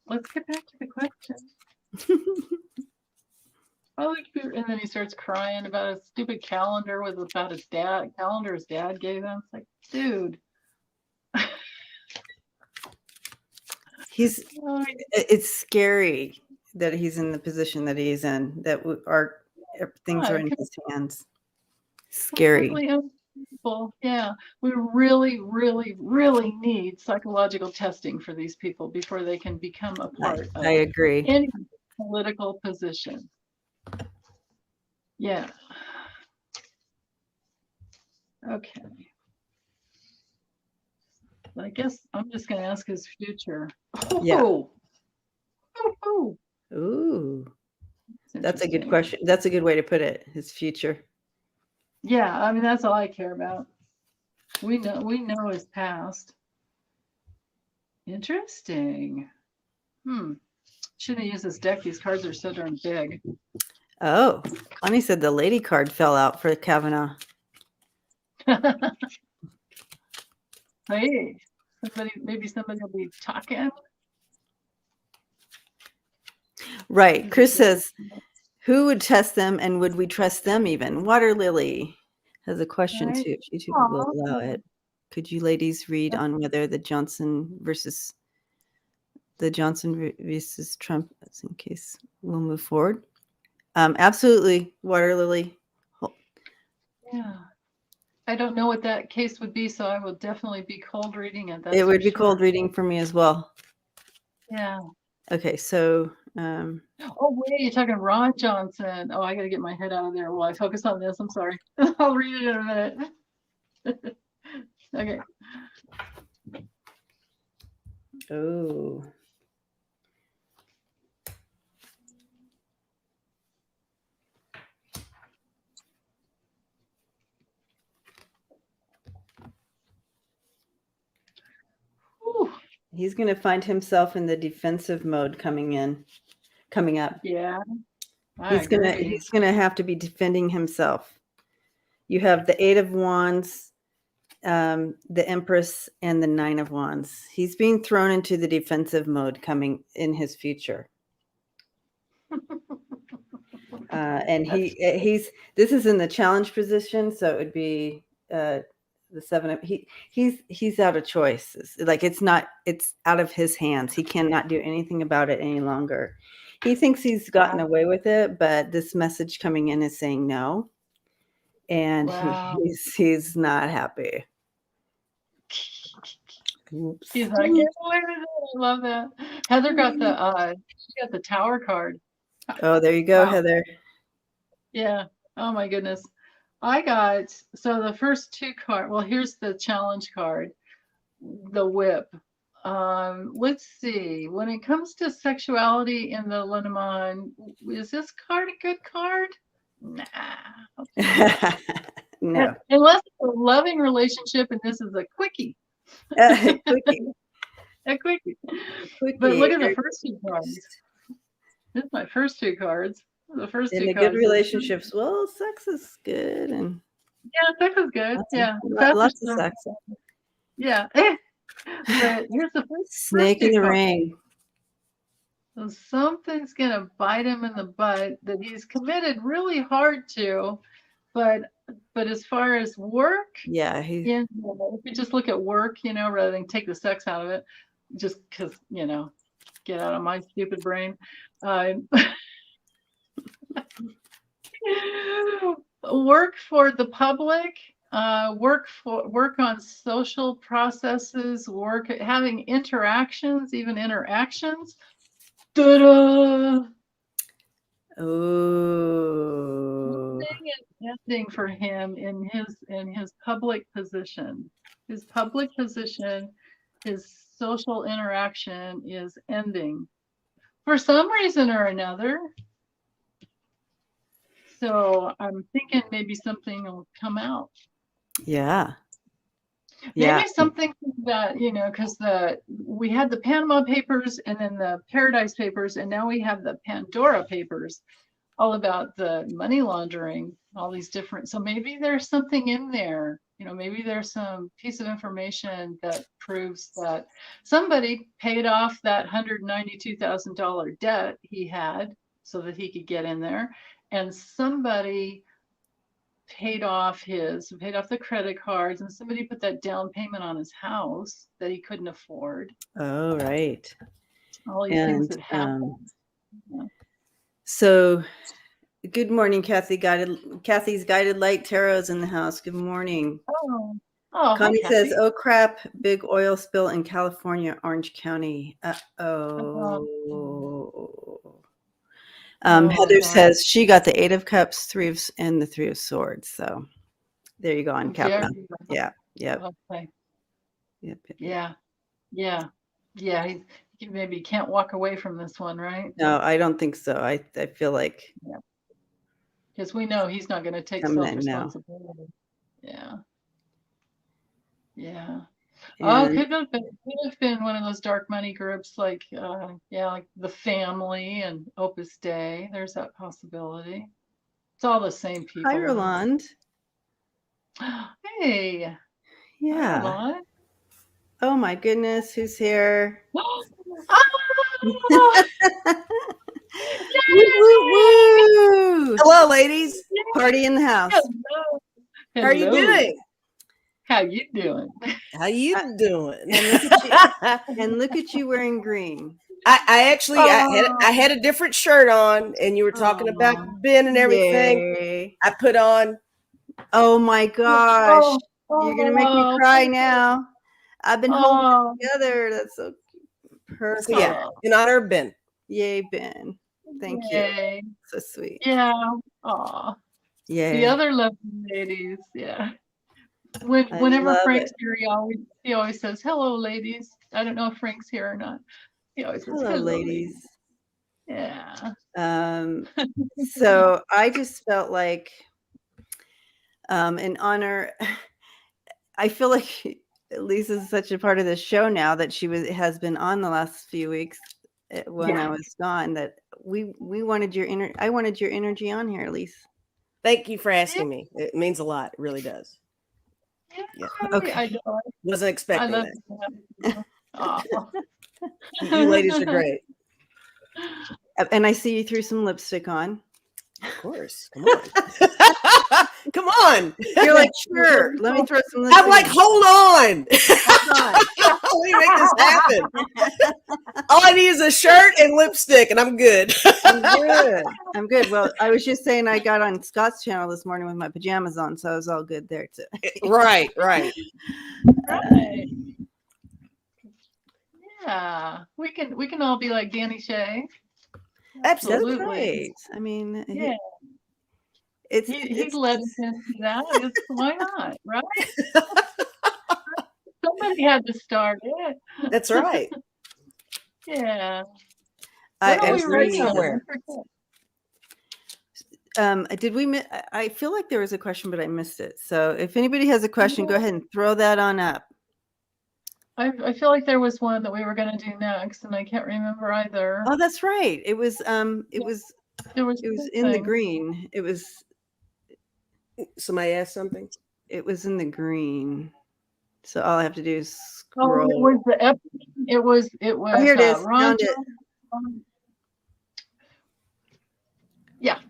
B: let's get back to the question. I like beer. And then he starts crying about a stupid calendar about his dad. Calendar his dad gave him. It's like, dude.
A: It's scary that he's in the position that he's in, that things are in his hands. Scary.
B: Yeah, we really, really, really need psychological testing for these people before they can become a part of
A: I agree.
B: any political position. Yeah. Okay. I guess I'm just going to ask his future.
A: Ooh. That's a good question. That's a good way to put it. His future.
B: Yeah, I mean, that's all I care about. We know his past. Interesting. Shouldn't have used this deck. These cards are so darn big.
A: Oh, Connie said the lady card fell out for Kavanaugh.
B: Hey, maybe somebody will be talking.
A: Right. Chris says, who would test them and would we trust them even? Water Lily has a question too. If YouTube will allow it. Could you ladies read on whether the Johnson versus Trump, in case we'll move forward? Absolutely, Water Lily.
B: Yeah. I don't know what that case would be, so I will definitely be cold reading it.
A: It would be cold reading for me as well.
B: Yeah.
A: Okay, so.
B: Oh, wait, you're talking Ron Johnson. Oh, I got to get my head out of there while I focus on this. I'm sorry. I'll read it in a minute. Okay.
A: Oh. He's going to find himself in the defensive mode coming up.
B: Yeah.
A: He's going to have to be defending himself. You have the 8 of Wands, the Empress, and the 9 of Wands. He's being thrown into the defensive mode coming in his future. And this is in the challenge position, so it would be the 7 of he's out of choices. Like it's out of his hands. He cannot do anything about it any longer. He thinks he's gotten away with it, but this message coming in is saying no. And
B: Wow.
A: he's not happy. Oops.
B: He's like, "Get away with it." I love that. Heather got the Tower card.
A: Oh, there you go,
B: Wow.
A: Heather.
B: Yeah. Oh my goodness. I got, so the first two cards, well, here's the challenge card, the whip. Let's see. When it comes to sexuality in the Lenormand, is this card a good card? Nah.
A: No.
B: Unless it's a loving relationship and this is a quickie.
A: Quickie.
B: A quickie.
A: Quickie.
B: But look at the first two cards. This is my first two cards. The first
A: In
B: two
A: the
B: cards.
A: good relationships, well, sex is good, and
B: yeah, sex is good. Yeah,
A: lots of sex.
B: Yeah. But here's the
A: Snake in the ring.
B: So something's gonna bite him in the butt that he's committed really hard to, but as far as work,
A: yeah,
B: if you just look at work, rather than take the sex out of it, just because get out of my stupid brain. Work for the public, work on social processes, having interactions, even interactions. Ta-da!
A: Oh.
B: Ending for him in his public position. His public position, his social interaction is ending for some reason or another. So I'm thinking maybe something will come out.
A: Yeah.
B: Maybe something that, because we had the Panama Papers and then the Paradise Papers, and now we have the Pandora Papers, all about the money laundering, all these different. So maybe there's something in there. Maybe there's some piece of information that proves that somebody paid off that $192,000 debt he had so that he could get in there, and somebody paid off the credit cards, and somebody put that down payment on his house that he couldn't afford.
A: Oh, right.
B: All these things that happened.
A: So good morning, Kathy. Kathy's Guided Light Tarot is in the house. Good morning. Connie says, "Oh crap, big oil spill in California, Orange County." Heather says she got the 8 of Cups, and the 3 of Swords. So there you go on Capna. Yeah. Yep.
B: Okay.
A: Yep.
B: Yeah. He maybe can't walk away from this one, right?
A: No, I don't think so. I feel like,
B: because we know he's not going to take self-responsibility. Yeah. Oh, could have been one of those dark money groups like like the Family and Opus Dei. There's that possibility. It's all the same people.
A: Hi, Roland.
B: Hey.
A: Yeah.
B: Hi, Roland.
A: Oh my goodness, who's here?
B: Oh!
A: Woo!
D: Hello, ladies.
A: Party in the house.
B: Hello.
D: How are you doing?
B: How you doing?
D: How you doing?
A: And look at you wearing green.
D: I actually I had a different shirt on, and you were talking about Ben and everything.
A: Yay.
D: I put on.
A: Oh my gosh. You're gonna make me cry now. I've been holding it together. That's so perfect.
D: So yeah, in honor of Ben.
A: Yay, Ben. Thank you. So sweet.
B: Yeah. Aw.
A: Yay.
B: The other lovely ladies. Yeah. Whenever Frank's here, he always says, "Hello, ladies." I don't know if Frank's here or not. He always says,
A: "Hello, ladies."
B: Yeah.
A: So I just felt like, in honor, I feel like Lisa's such a part of the show now that has been on the last few weeks when I was gone, that we wanted I wanted your energy on here, Lisa.
D: Thank you for asking me. It means a lot. It really does.
B: Yeah. Okay. I
D: wasn't expecting
B: that.
D: You ladies are great.
A: And I see you threw some lipstick on.
D: Of course. Come on. Come on.
A: You're like, sure. Let me throw some.
D: I'm like, hold on.
A: Hold on.
D: Let me make this happen. All I need is a shirt and lipstick, and I'm good.
A: I'm good. I'm good. Well, I was just saying I got on Scott's channel this morning with my pajamas on, so I was all good there too.
D: Right.
B: Right. Yeah, we can all be like Danny Shay.
A: That's
D: Absolutely.
A: right. I mean,
B: Yeah, he
A: it's
B: led us into that. Why not, right? Somebody had to start it.
D: That's right.
B: Yeah.
A: I
B: What are we
D: agree.
B: writing on?
D: Somewhere.
A: did we I feel like there was a question, but I missed it. So if anybody has a question, go ahead and throw that on up.
B: I feel like there was one that we were going to do next, and I can't remember either.
A: Oh, that's right. It was
B: There was
A: in the green.
D: Somebody asked something.
A: It was in the green. So all I have to do is
B: Oh,
A: scroll.
B: it was the Epstein. It was
A: Oh, here it is.
B: Ron
A: Found it.
B: Yeah.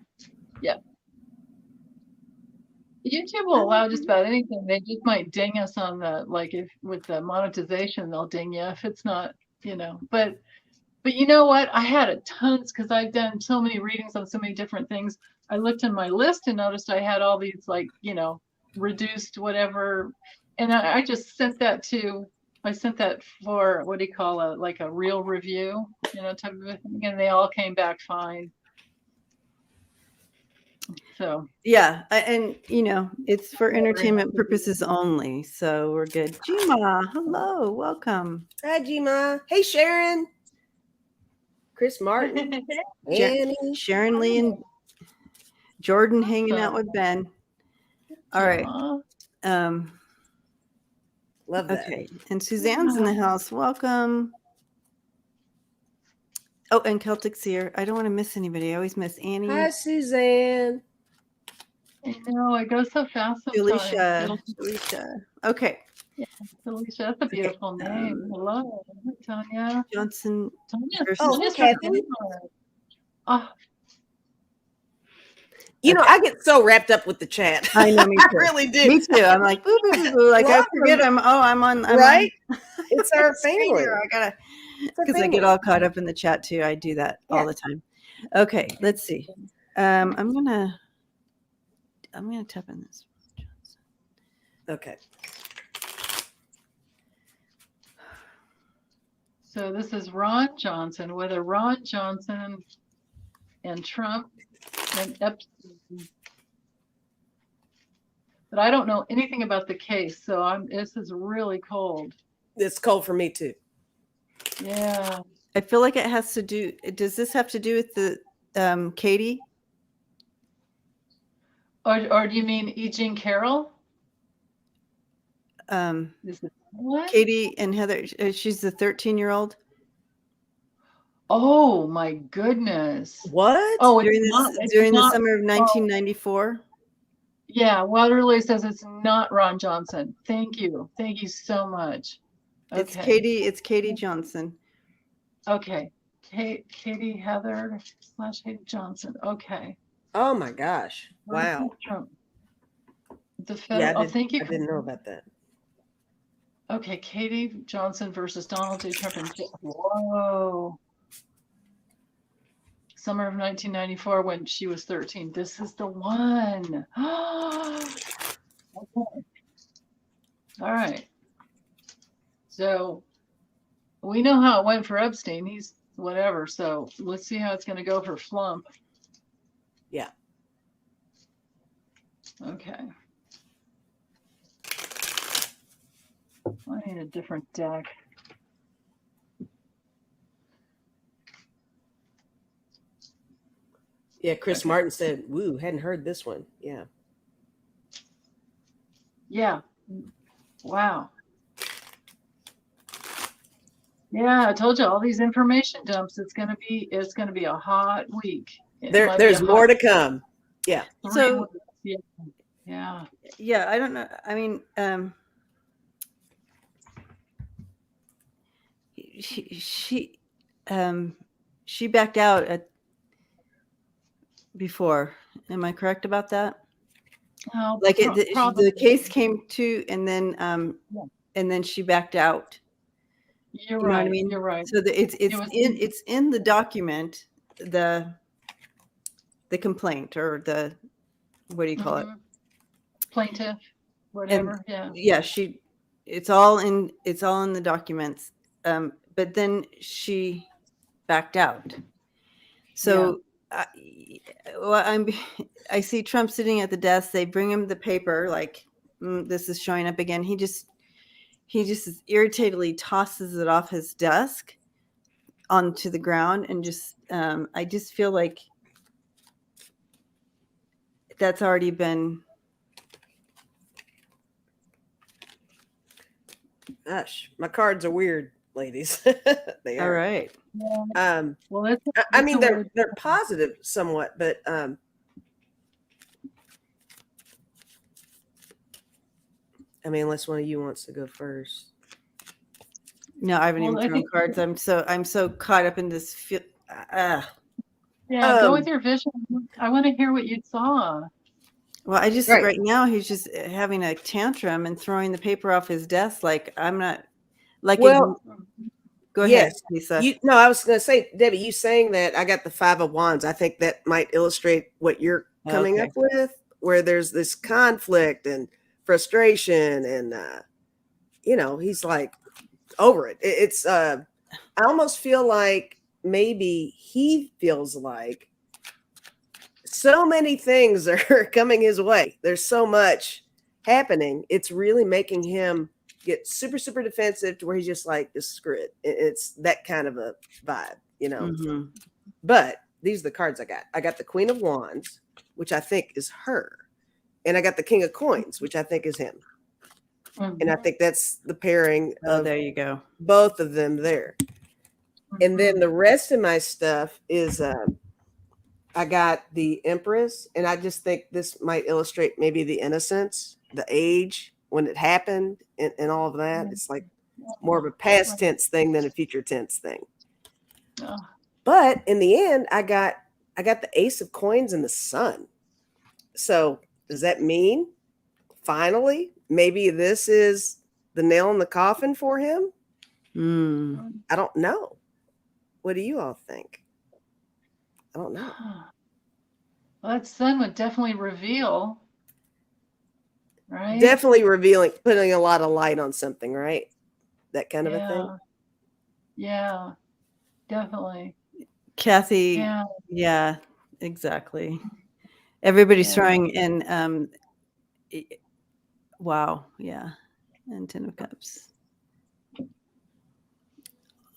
B: YouTube will allow just about anything. They just might ding us on the, like, if with the monetization, they'll ding you if it's not, but you know what? I had a tons because I've done so many readings on so many different things. I looked in my list and noticed I had all these, like, reduced whatever. And I just sent that for, what do you call it? Like a real review, type of thing. And they all came back fine. So
A: Yeah, and it's for entertainment purposes only, so we're good. Gima, hello, welcome.
D: Hi, Gima. Hey, Sharon. Chris Martin. Annie.
A: Sharon Lee and Jordan hanging out with Ben. All right.
D: Love that.
A: Okay, and Suzanne's in the house. Welcome. Oh, and Celtic Seer. I don't want to miss anybody. I always miss Annie.
D: Hi, Suzanne.
B: I know, it goes so fast sometimes.
A: Felicia. Okay.
B: Yeah, Felicia, that's a beautiful name. Hello, Tanya.
A: Johnson.
B: Tanya's
D: Kathy.
B: Oh,
D: I get so wrapped up with the chat.
A: I know, me too.
D: I really do.
A: Me too. I'm like, boo, boo, boo, boo. Like, I forget I'm on.
D: Right? It's our family.
A: I gotta, because I get all caught up in the chat too. I do that all the time. Okay, let's see. I'm gonna tap in this.
D: Okay.
B: so this is Ron Johnson, whether Ron Johnson and Trump and Epstein. But I don't know anything about the case, so this is really cold.
D: It's cold for me too.
B: Yeah.
A: I feel like it has to do. Does this have to do with the Katie?
B: Or do you mean E. Jean Carroll? What?
A: Katie and Heather. She's the 13-year-old.
B: Oh my goodness!
D: What?
B: Oh,
A: during the summer of 1994.
B: Yeah, Waterloo says it's not Ron Johnson. Thank you so much. Okay.
A: It's Katie Johnson.
B: Okay, Katie Heather / Katie Johnson. Okay.
D: Oh my gosh! Wow.
B: Trump.
D: I
B: didn't
D: know about that.
B: Okay, Katie Johnson versus Donald J. Trump. Whoa. Summer of 1994 when she was 13. This is the one. Okay. All right. So we know how it went for Epstein. He's whatever. So let's see how it's going to go for Flump.
D: Yeah.
B: Okay. I need a different deck.
D: Yeah, Chris Martin said, woo, hadn't heard this one. Yeah.
B: Yeah. Wow. Yeah, I told you all these information dumps. It's gonna be a hot week.
D: There's more to come. Yeah.
A: So
B: yeah.
A: I don't know. I mean, she backed out before. Am I correct about that?
B: Oh,
A: Like
B: probably.
A: the case came to, and
B: Yeah.
A: then she backed out.
B: You're
A: You know what I
B: right.
A: mean?
B: You're right.
A: So it's in the document, the complaint, or the, what do you call it?
B: Plaintiff,
A: And
B: whatever. Yeah.
A: yeah, it's all in the documents. But then she backed out. So I see Trump sitting at the desk. They bring him the paper, like, this is showing up again. He just irritatedly tosses it off his desk onto the ground, and just I just feel like that's already been.
D: Gosh, my cards are weird, ladies. They
A: All
D: are.
A: right.
B: Well,
D: I mean, they're positive somewhat, but I mean, unless one of you wants to go first.
A: No, I haven't even thrown cards. I'm so caught up in this.
B: Yeah, go with your vision. I want to hear what you saw.
A: Well, I just right now he's just having a tantrum and throwing the paper off his desk. Like, I'm not like.
D: Well,
A: go ahead, Lisa.
D: No, I was going to say, Debbie, you saying that, I got the 5 of Wands. I think that might illustrate what you're coming up with, where there's this conflict and frustration, and you know, he's like over it. It's I almost feel like maybe he feels like so many things are coming his way. There's so much happening. It's really making him get super, super defensive, to where he's just like, just screw it. It's that kind of a vibe, you know.
A: Mm-hmm.
D: But these are the cards I got. I got the Queen of Wands, which I think is her. And I got the King of Coins, which I think is him. Mm-hmm. And I think that's the pairing of,
A: there you go,
D: both of them there. Mm-hmm. And then the rest of my stuff is I got the Empress, and I just think this might illustrate maybe the innocence, the age when it happened, and all of that. It's like more of a past tense thing than a future tense thing. Oh. But in the end, I got the Ace of Coins and the Sun. So does that mean finally maybe this is the nail in the coffin for him? I don't know. What do you all think? I don't know.
B: Well, that Sun would definitely reveal, right?
D: Definitely revealing, putting a lot of light on something, right? That kind of a thing.
B: Yeah, definitely.
A: Kathy. Yeah, exactly. Everybody's throwing in. Wow. Yeah. And 10 of Cups.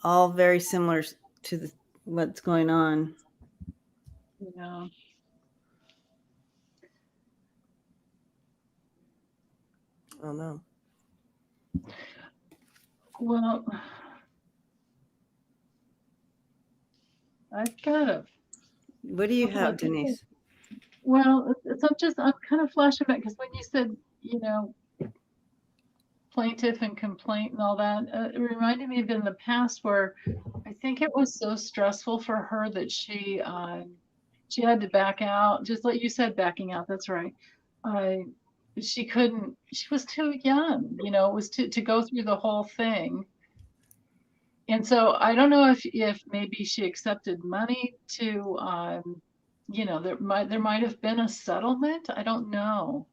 A: All very similar to what's going on.
B: Yeah.
D: I don't know.
B: Well, I've got a.
A: What do you have, Denise?
B: Well, I'm kind of flashing back, because when you said, you know, plaintiff and complaint and all that, it reminded me of in the past where I think it was so stressful for her that she had to back out, just like you said, backing out. That's right. She was too young, you know, it was to go through the whole thing. And so I don't know if maybe she accepted money to, you know, there might have been a settlement. I don't know.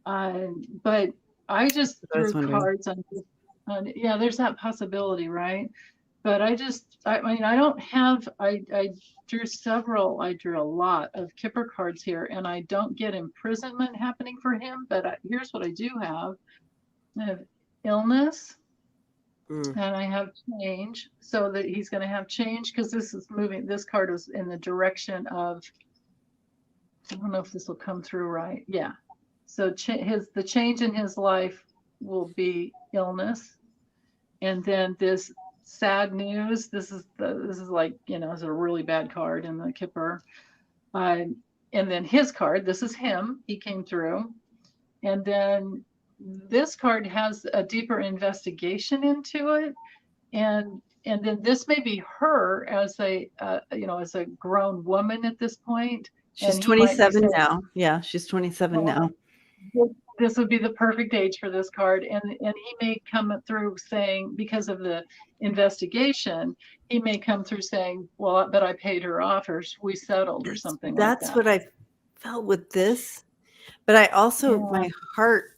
B: But I just threw cards on, yeah, there's that possibility, right? But I mean, I drew a lot of Kipper cards here, and I don't get imprisonment happening for him, but here's what I do have. I have illness, and I have change, so that he's going to have change, because this card is in the direction of, I don't know if this will come through right. Yeah. So the change in his life will be illness. And then this sad news, this is like, you know, it's a really bad card in the Kipper. And then his card, this is him, he came through. And then this card has a deeper investigation into it. And then this may be her as a, you know, as a grown woman at this point.
A: She's 27 now. Yeah, she's 27 now.
B: this would be the perfect age for this card. And he may come through saying, because of the investigation, he may come through saying, well, but I paid her off, or we settled, or something like that.
A: That's what I felt with this. But I also, my heart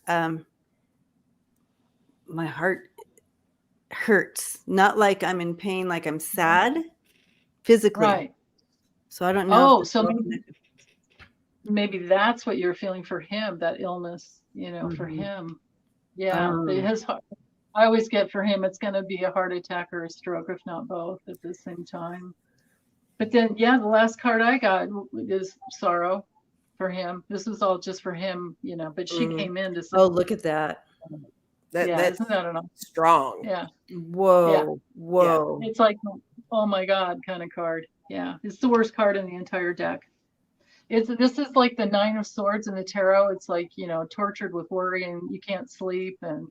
A: hurts. Not like I'm in pain, like I'm sad physically.
B: Right.
A: So I don't know.
B: Oh, so maybe that's what you're feeling for him, that illness, for him. Yeah. His heart, I always get for him, it's going to be a heart attack or a stroke, if not both at the same time. But then, the last card I got is sorrow for him. This was all just for him, but she came in to say,
A: oh, look at that.
D: That's
B: isn't that enough?
D: strong.
B: Yeah.
A: Whoa. Whoa.
B: It's like, oh my God kind of card. Yeah. It's the worst card in the entire deck. This is like the 9 of Swords in the tarot. It's like, tortured with worry, and you can't sleep, and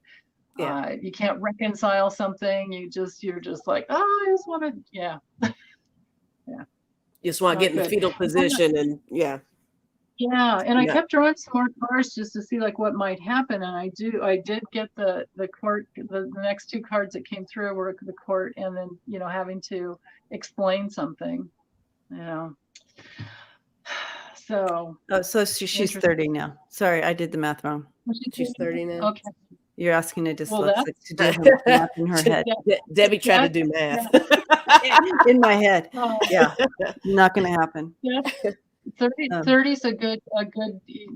B: you can't reconcile something. You're just like, oh, I just want to, yeah.
D: You just want to get in the fetal position, and
B: Yeah, and I kept drawing some more cards just to see like what might happen, and I did get the court. The next 2 cards that came through were the court, and then having to explain something, So.
A: Oh, so she's 30 now. Sorry, I did the math wrong.
D: She's 30 now.
B: Okay.
A: You're asking a dyslexic to do
D: the
A: math in her head.
D: Debbie tried to do math.
A: In my head. Yeah, not going to happen.
B: Yeah. 30 is a good,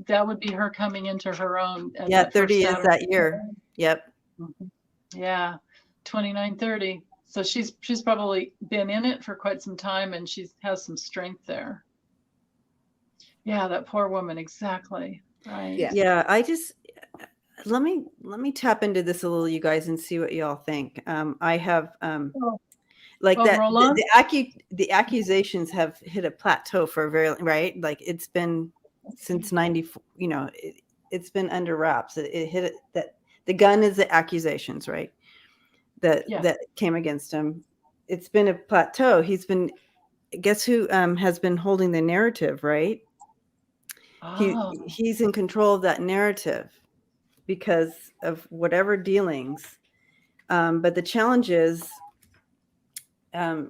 B: that would be her coming into her own.
A: Yeah, 30 is that year. Yep.
B: Yeah, 29, 30. So she's probably been in it for quite some time, and she has some strength there. Yeah, that poor woman. Exactly. Right.
A: Yeah. I just, let me tap into this a little, you guys, and see what y'all think. I have, the accusations have hit a plateau for a very, right? Like it's been since 94, it's been under wraps. It hit it, that the gun is the accusations, right? That came against him. It's been a plateau. He's been, guess who has been holding the narrative, right? He's in control of that narrative because of whatever dealings. But the challenge is the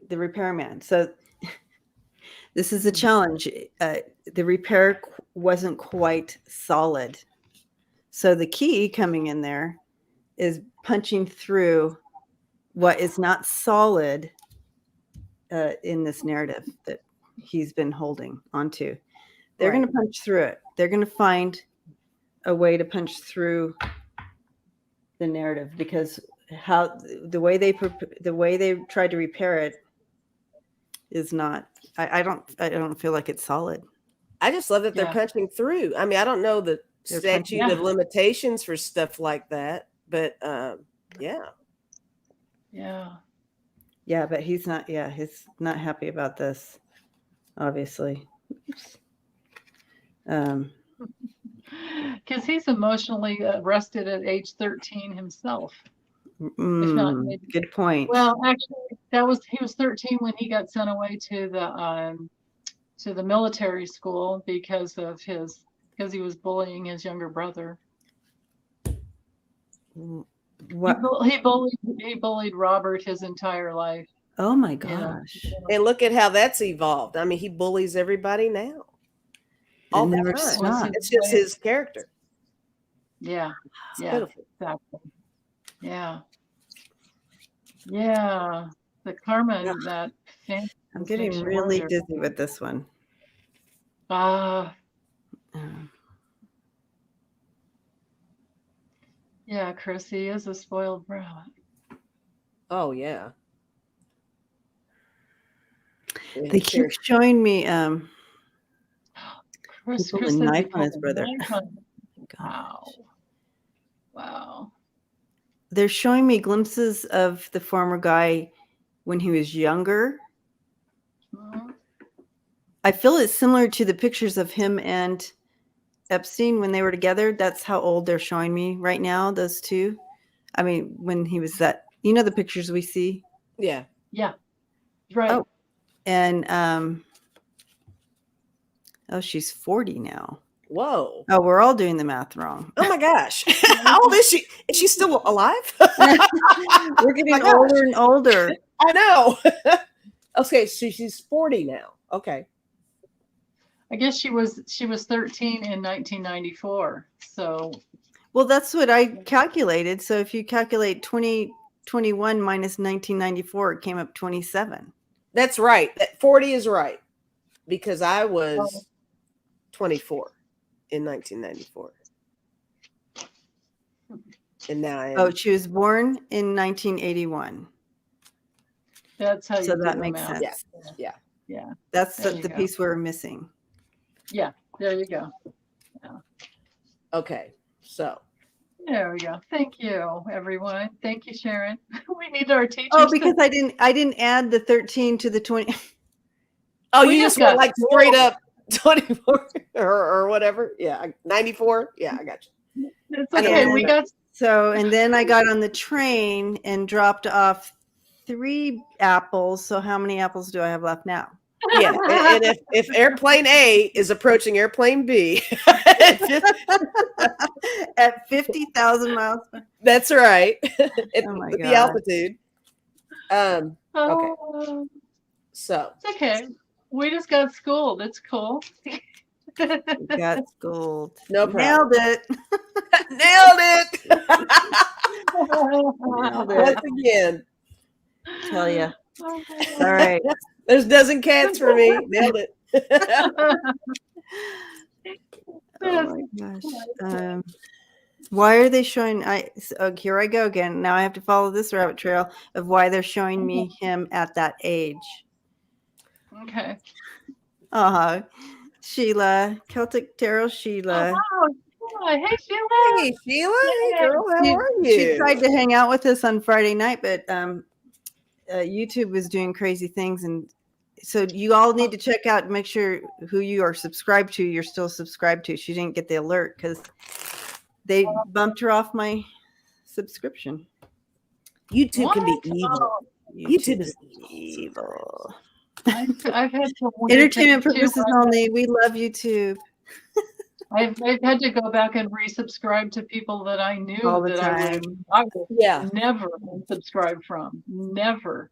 A: repairman. So this is a challenge. The repair wasn't quite solid. So the key coming in there is punching through what is not solid in this narrative that he's been holding onto. They're going to punch through it. They're going to find a way to punch through the narrative, because the way they tried to repair it is not. I don't feel like it's solid.
D: I just love that they're punching through. I mean, I don't know the statute of limitations for stuff like that, but yeah.
A: But he's not. Yeah, he's not happy about this, obviously.
B: Because he's emotionally arrested at age 13 himself.
A: Good point.
B: Well, actually, he was 13 when he got sent away to the military school because he was bullying his younger brother.
A: What?
B: He bullied Robert his entire life.
A: Oh my gosh!
D: And look at how that's evolved. I mean, he bullies everybody now. All the time.
A: Stopped.
D: It's just his character.
B: Yeah.
D: It's pitiful.
B: Exactly. Yeah. Yeah. The karma in that.
A: I'm getting really dizzy with this one.
B: Yeah, Chris, he is a spoiled brat.
D: Oh yeah.
A: They keep showing me
B: Chris
A: a knife on his brother.
B: Wow.
A: They're showing me glimpses of the former guy when he was younger.
B: Mm-hmm.
A: I feel it's similar to the pictures of him and Epstein when they were together. That's how old they're showing me right now, those two. I mean, when he was the pictures we see?
D: Yeah.
B: Yeah. Right.
A: Oh. And she's 40 now.
D: Whoa.
A: Oh, we're all doing the math wrong.
D: Oh my gosh. How old is she? Is she still alive?
A: We're getting older and older.
D: I know. Okay, so she's 40 now. Okay.
B: I guess she was 13 in 1994. So
A: Well, that's what I calculated. So if you calculate 2021 minus 1994, it came up 27.
D: That's right. That 40 is right. Because I was 24 in 1994. And now I am.
A: Oh, she was born in 1981.
B: that's how you
A: So
B: do
A: that
B: the
A: makes
B: math.
A: sense.
D: Yeah.
B: Yeah.
A: That's
B: There
A: the
B: you go.
A: piece we're missing.
B: Yeah. There you go.
D: Okay. So
B: There we go. Thank you, everyone. Thank you, Sharon. We need our teachers.
A: Oh, because I didn't add the 13 to the 20.
D: oh,
B: We
D: you
B: just
D: just went
B: got
D: like straight up 24 or whatever. Yeah. 94. Yeah, I got you.
B: It's okay.
A: And
B: We got
A: so, and then I got on the train and dropped off 3 apples. So how many apples do I have left now?
D: Yeah. And if airplane A is approaching airplane B,
A: At 50,000 miles.
D: that's right.
A: Oh my
D: With the
A: God.
D: altitude. Okay.
B: Oh,
D: So
B: it's okay. We just got schooled. It's cool.
A: Got gold.
D: no problem.
A: Nailed it.
D: Nailed it.
A: Nailed it.
D: Once again.
A: Tell you. All right.
D: There's dozen cats for me. Nailed it.
A: Oh my gosh. Why are they showing? Here I go again. Now I have to follow this rabbit trail of why they're showing me him at that age.
B: Okay.
A: Sheila, Celtic Tarot Sheila.
B: Oh, hey, Sheila.
D: Hey, Sheila. Hey, girl. How are you?
A: She tried to hang out with us on Friday night, but YouTube was doing crazy things, and so you all need to check out and make sure who you are subscribed to. You're still subscribed to. She didn't get the alert because they bumped her off my subscription.
D: YouTube can be
B: What?
D: evil.
B: Oh,
D: YouTube is
A: evil.
B: I've had some weird
A: Entertainment
B: things, too.
A: purposes only. We love YouTube
B: I've had to go back and resubscribe to people that I knew
A: all the
B: that
A: time.
B: I would
D: Yeah.
B: never unsubscribe from. Never.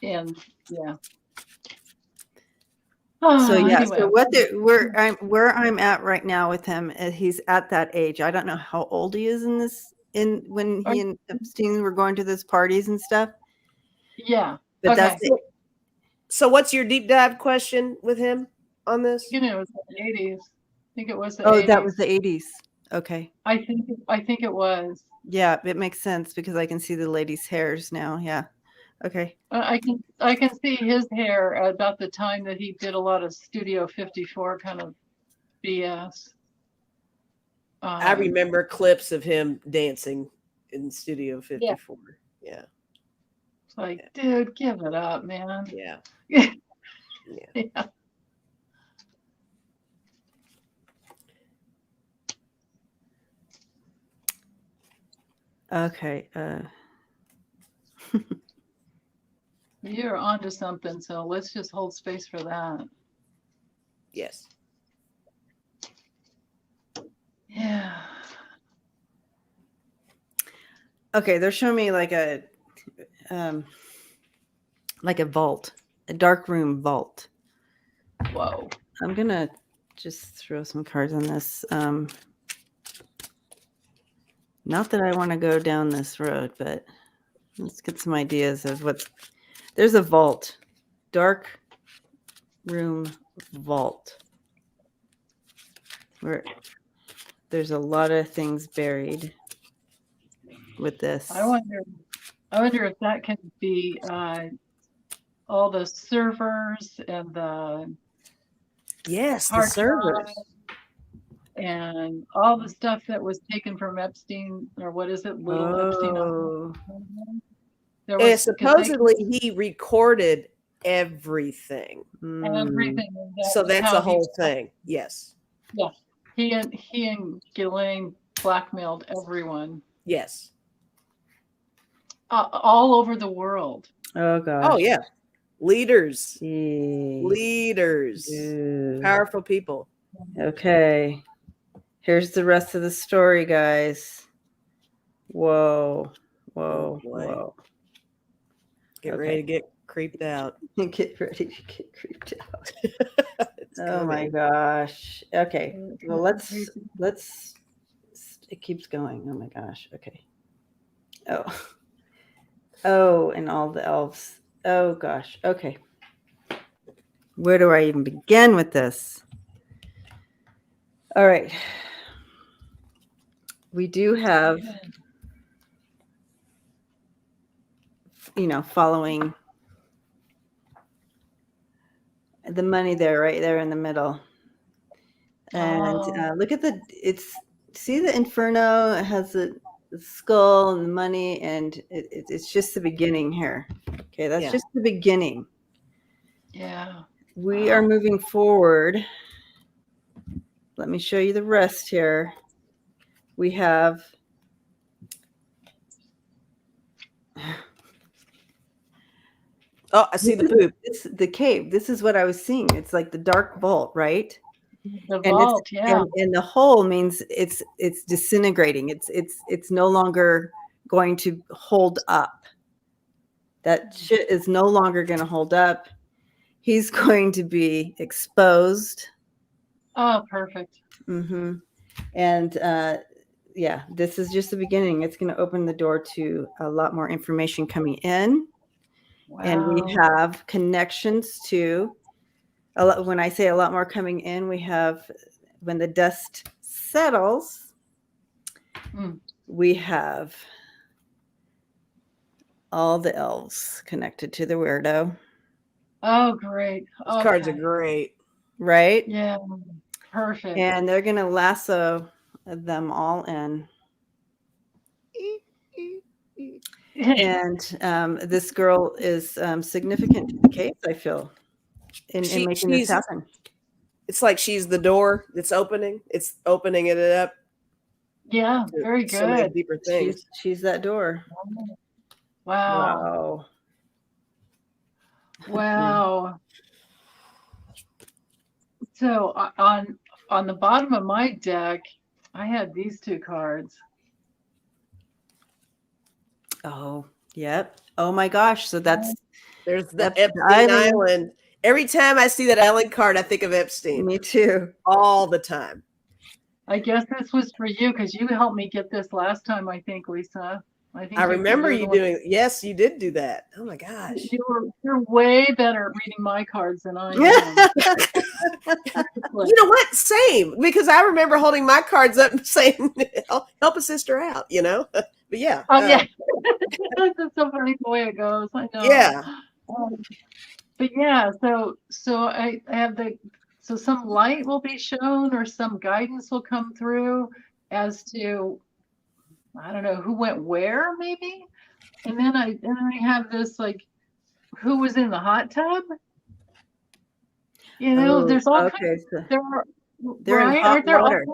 B: And yeah.
A: So yeah,
B: Anyway.
A: so where I'm at right now with him, he's at that age. I don't know how old he is when he and Epstein were going to those parties and stuff.
B: Yeah.
A: But
B: Okay.
A: that's it.
D: So what's your deep dive question with him on this?
B: You know, it was the 80s. I think it was the
A: Oh,
B: 80s.
A: that was the 80s. Okay.
B: I think it was.
A: Yeah, it makes sense because I can see the lady's hairs now. Yeah. Okay.
B: I can see his hair about the time that he did a lot of Studio 54 kind of BS.
D: I remember clips of him dancing in Studio 54. Yeah.
B: It's like, dude, give it up, man.
D: Yeah.
B: Yeah.
A: Okay.
B: You're onto something, so let's just hold space for that.
D: Yes.
B: Yeah.
A: Okay, they're showing me like a vault, a dark room vault.
B: Whoa.
A: I'm gonna just throw some cards on this. Not that I want to go down this road, but let's get some ideas of what's. There's a vault, dark room vault, where there's a lot of things buried with this.
B: I wonder if that can be all the servers and the
D: Yes, the
B: hard
D: servers.
B: drive and all the stuff that was taken from Epstein, or what is it, little Epstein?
A: Oh,
B: There
D: And
B: was
D: supposedly he recorded everything.
B: everything.
D: So that's
B: how
D: the
B: he-
D: whole thing. Yes.
B: Yeah, he and Ghislaine blackmailed everyone
D: Yes.
B: all over the world.
A: Oh gosh.
D: Oh yeah. Leaders.
A: Jeez.
D: Leaders.
A: Ew.
D: Powerful people.
A: Okay. Here's the rest of the story, guys. Whoa.
D: Oh, boy.
A: Whoa.
D: Get ready to get creeped out.
A: Get ready to get creeped out.
D: It's
A: Oh my
D: coming.
A: gosh. Okay. Well, let's it keeps going. Oh my gosh. Okay. Oh, and all the elves. Oh gosh. Okay. Where do I even begin with this? All right. We do have, following the money there, right there in the middle. And look at see the Inferno. It has the skull and the money, and it's just the beginning here. Okay, that's just the beginning.
B: Yeah.
A: We are moving forward. Let me show you the rest here. We have
D: I see the poop.
A: This the cave. This is what I was seeing. It's like the dark vault, right?
B: The vault,
A: and the hole means it's disintegrating. It's no longer going to hold up. That shit is no longer going to hold up. He's going to be exposed.
B: Oh, perfect.
A: Mm-hmm. And this is just the beginning. It's going to open the door to a lot more information coming in.
B: Wow.
A: And we have connections to a lot. When I say a lot more coming in, we have when the dust settles, we have all the elves connected to the weirdo.
B: Oh, great.
D: Those cards are great.
A: Right?
B: Yeah. Perfect.
A: And they're going to lasso them all in. And this girl is significant to the case, I feel, in making this happen.
D: It's like she's the door that's opening. It's opening it up.
B: Yeah, very good.
D: So many deeper things.
A: She's that door.
B: Wow. Wow. So on the bottom of my deck, I had these two cards.
A: Oh, yep. Oh my gosh. So there's
D: the Epstein Island. Every time I see that island card, I think of Epstein.
A: Me too.
D: All the time.
B: I guess this was for you because you helped me get this last time, I think, Lisa.
D: I remember you doing. Yes, you did do that. Oh my gosh.
B: You're way better at reading my cards than I am.
D: You know what? Same. Because I remember holding my cards up and saying, help a sister out, But yeah.
B: Yeah. That's so funny the way it goes. I know.
D: Yeah.
B: But yeah, so I have so some light will be shown or some guidance will come through as to, I don't know, who went where maybe. And then I have this like, who was in the hot tub? There's all kinds.
A: They're in hot water.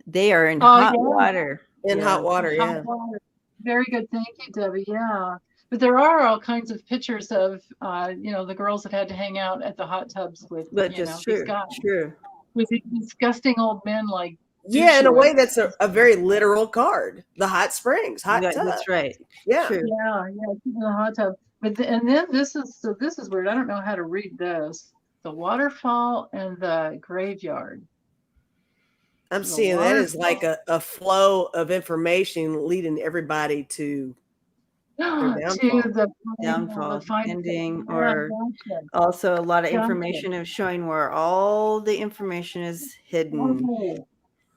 A: They are in hot water.
D: In hot water, yeah.
B: Hot water. Very good. Thank you, Debbie. Yeah. But there are all kinds of pictures of, the girls that had to hang out at the hot tubs with, these guys. True. With these disgusting old men like.
D: Yeah, in a way, that's a very literal card. The hot springs, hot tub.
A: That's right.
D: Yeah.
A: True.
B: Yeah, the hot tub. But and then this is weird. I don't know how to read this. The waterfall and the graveyard.
D: I'm seeing that as like a flow of information leading everybody to
A: the downfall ending, or also a lot of information of showing where all the information is hidden,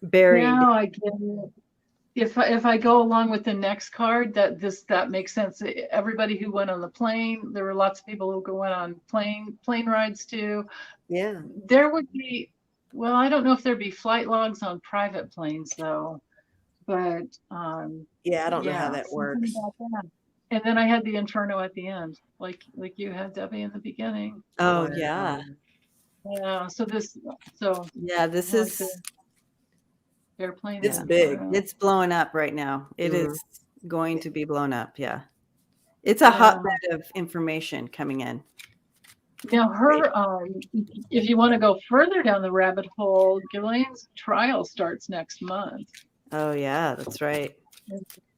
A: buried.
B: Now I get it. If I go along with the next card, that makes sense. Everybody who went on the plane, there were lots of people who went on plane rides too.
D: Yeah,
B: there would be. Well, I don't know if there'd be flight logs on private planes though, but
D: yeah, I don't know how that works.
B: And then I had the Inferno at the end, like you had, Debbie, in the beginning.
A: Oh yeah.
B: Yeah. So this
A: is
B: airplane.
D: It's big.
A: It's blowing up right now. It is going to be blown up. Yeah. It's a hotbed of information coming in.
B: Now, if you want to go further down the rabbit hole, Ghislaine's trial starts next month
A: Oh yeah, that's right.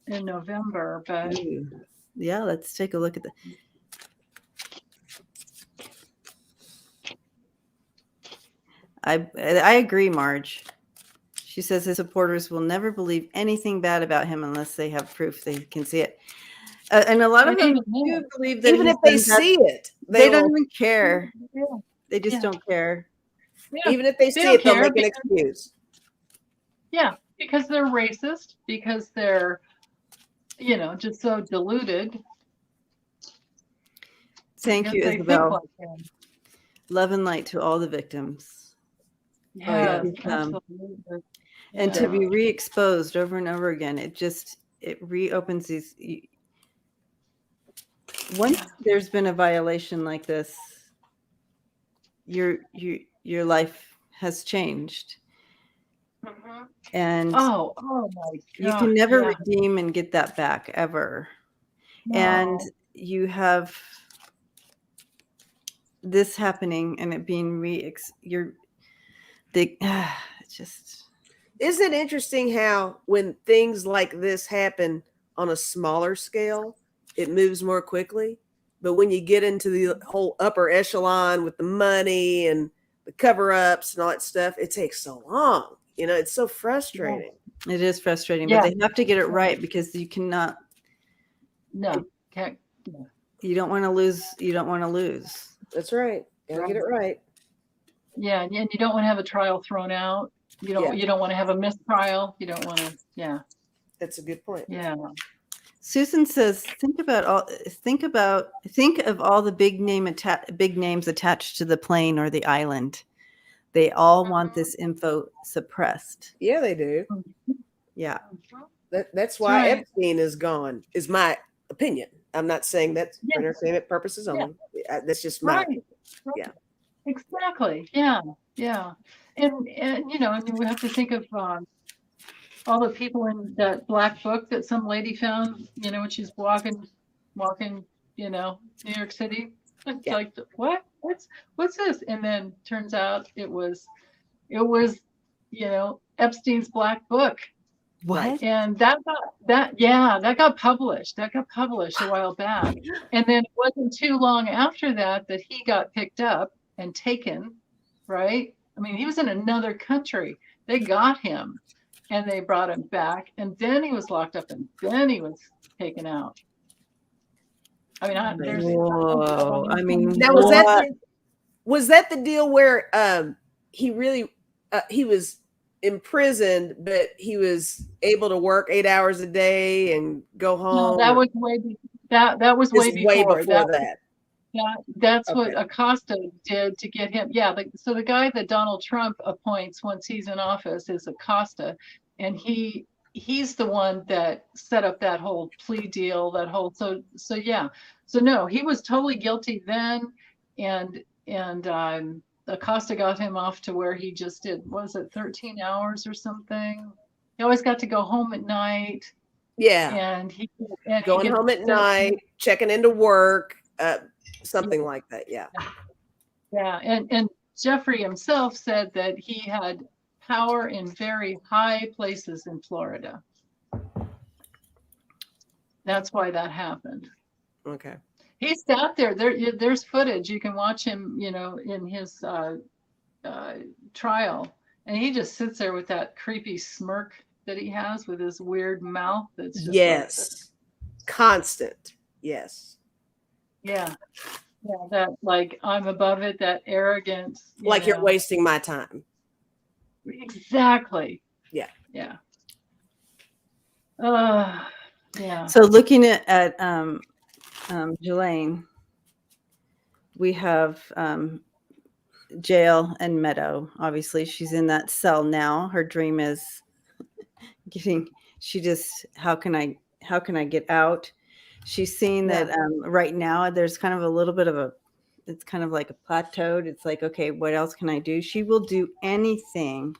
B: in November. But
A: Ooh. Yeah, let's take a look at the. I agree, Marge. She says his supporters will never believe anything bad about him unless they have proof they can see it. And a lot of them do believe that
D: Even if they see it,
A: they don't even care.
B: Yeah.
A: They just don't care.
B: Yeah.
D: Even if they see it, they'll make an excuse.
B: Yeah, because they're racist, because they're, just so deluded.
A: Thank you, Isabel. Like love and light to all the victims.
B: Yes, absolutely.
A: And to be re-exposed over and over again, it reopens these. Once there's been a violation like this, your life has changed.
B: Mm-hmm.
A: And
B: oh my God,
A: you can never redeem and get that back ever. No. And you have this happening and it being just.
D: Isn't it interesting how when things like this happen on a smaller scale, it moves more quickly? But when you get into the whole upper echelon with the money and the cover-ups and all that stuff, it takes so long. It's so frustrating.
A: It is frustrating, but they have to get it right because you cannot.
B: No.
A: You don't want to lose. You don't want to lose.
D: That's right. Gotta get it right.
B: Yeah, and you don't want to have a trial thrown out. You don't want to have a mistrial. You don't want to. Yeah.
D: That's a good point.
B: Yeah.
A: Susan says, think of all the big names attached to the plane or the island. They all want this info suppressed.
D: Yeah, they do.
A: Yeah.
D: That's why Epstein is gone, is my opinion. I'm not saying that's for entertainment purposes only. Yeah. That's just my opinion. Yeah.
B: Exactly. Yeah. Yeah. And we have to think of all the people in that black book that some lady found, when she's walking, New York City. It's like, what? What's this? And then turns out it was, Epstein's black book.
A: What?
B: And that got published. That got published a while back. And then it wasn't too long after that he got picked up and taken, right? I mean, he was in another country. They got him and they brought him back. And then he was locked up and then he was taken out. I mean,
A: whoa. I mean,
D: now was that the deal where he really he was imprisoned, but he was able to work 8 hours a day and go home?
B: No, that was way before that. That's what Acosta did to get him. Yeah, so the guy that Donald Trump appoints once he's in office is Acosta, and he's the one that set up that whole plea deal, so no, he was totally guilty then, and Acosta got him off to where he just did, was it 13 hours or something? He always got to go home at night.
D: Yeah,
B: and
D: going home at night, checking into work. Something like that. Yeah.
B: And Jeffrey himself said that he had power in very high places in Florida. That's why that happened.
D: Okay.
B: He sat there. There's footage. You can watch him, in his trial. And he just sits there with that creepy smirk that he has with his weird mouth. That's just
D: constant. Yes.
B: Yeah, that like I'm above it, that arrogance.
D: You're wasting my time.
B: Exactly.
D: Yeah.
B: Yeah. Yeah.
A: So looking at Ghislaine, we have jail and Meadow. Obviously, she's in that cell now. Her dream is how can I get out? She's seeing that right now there's kind of a little bit of it's kind of like a plateaued. It's like, okay, what else can I do? She will do anything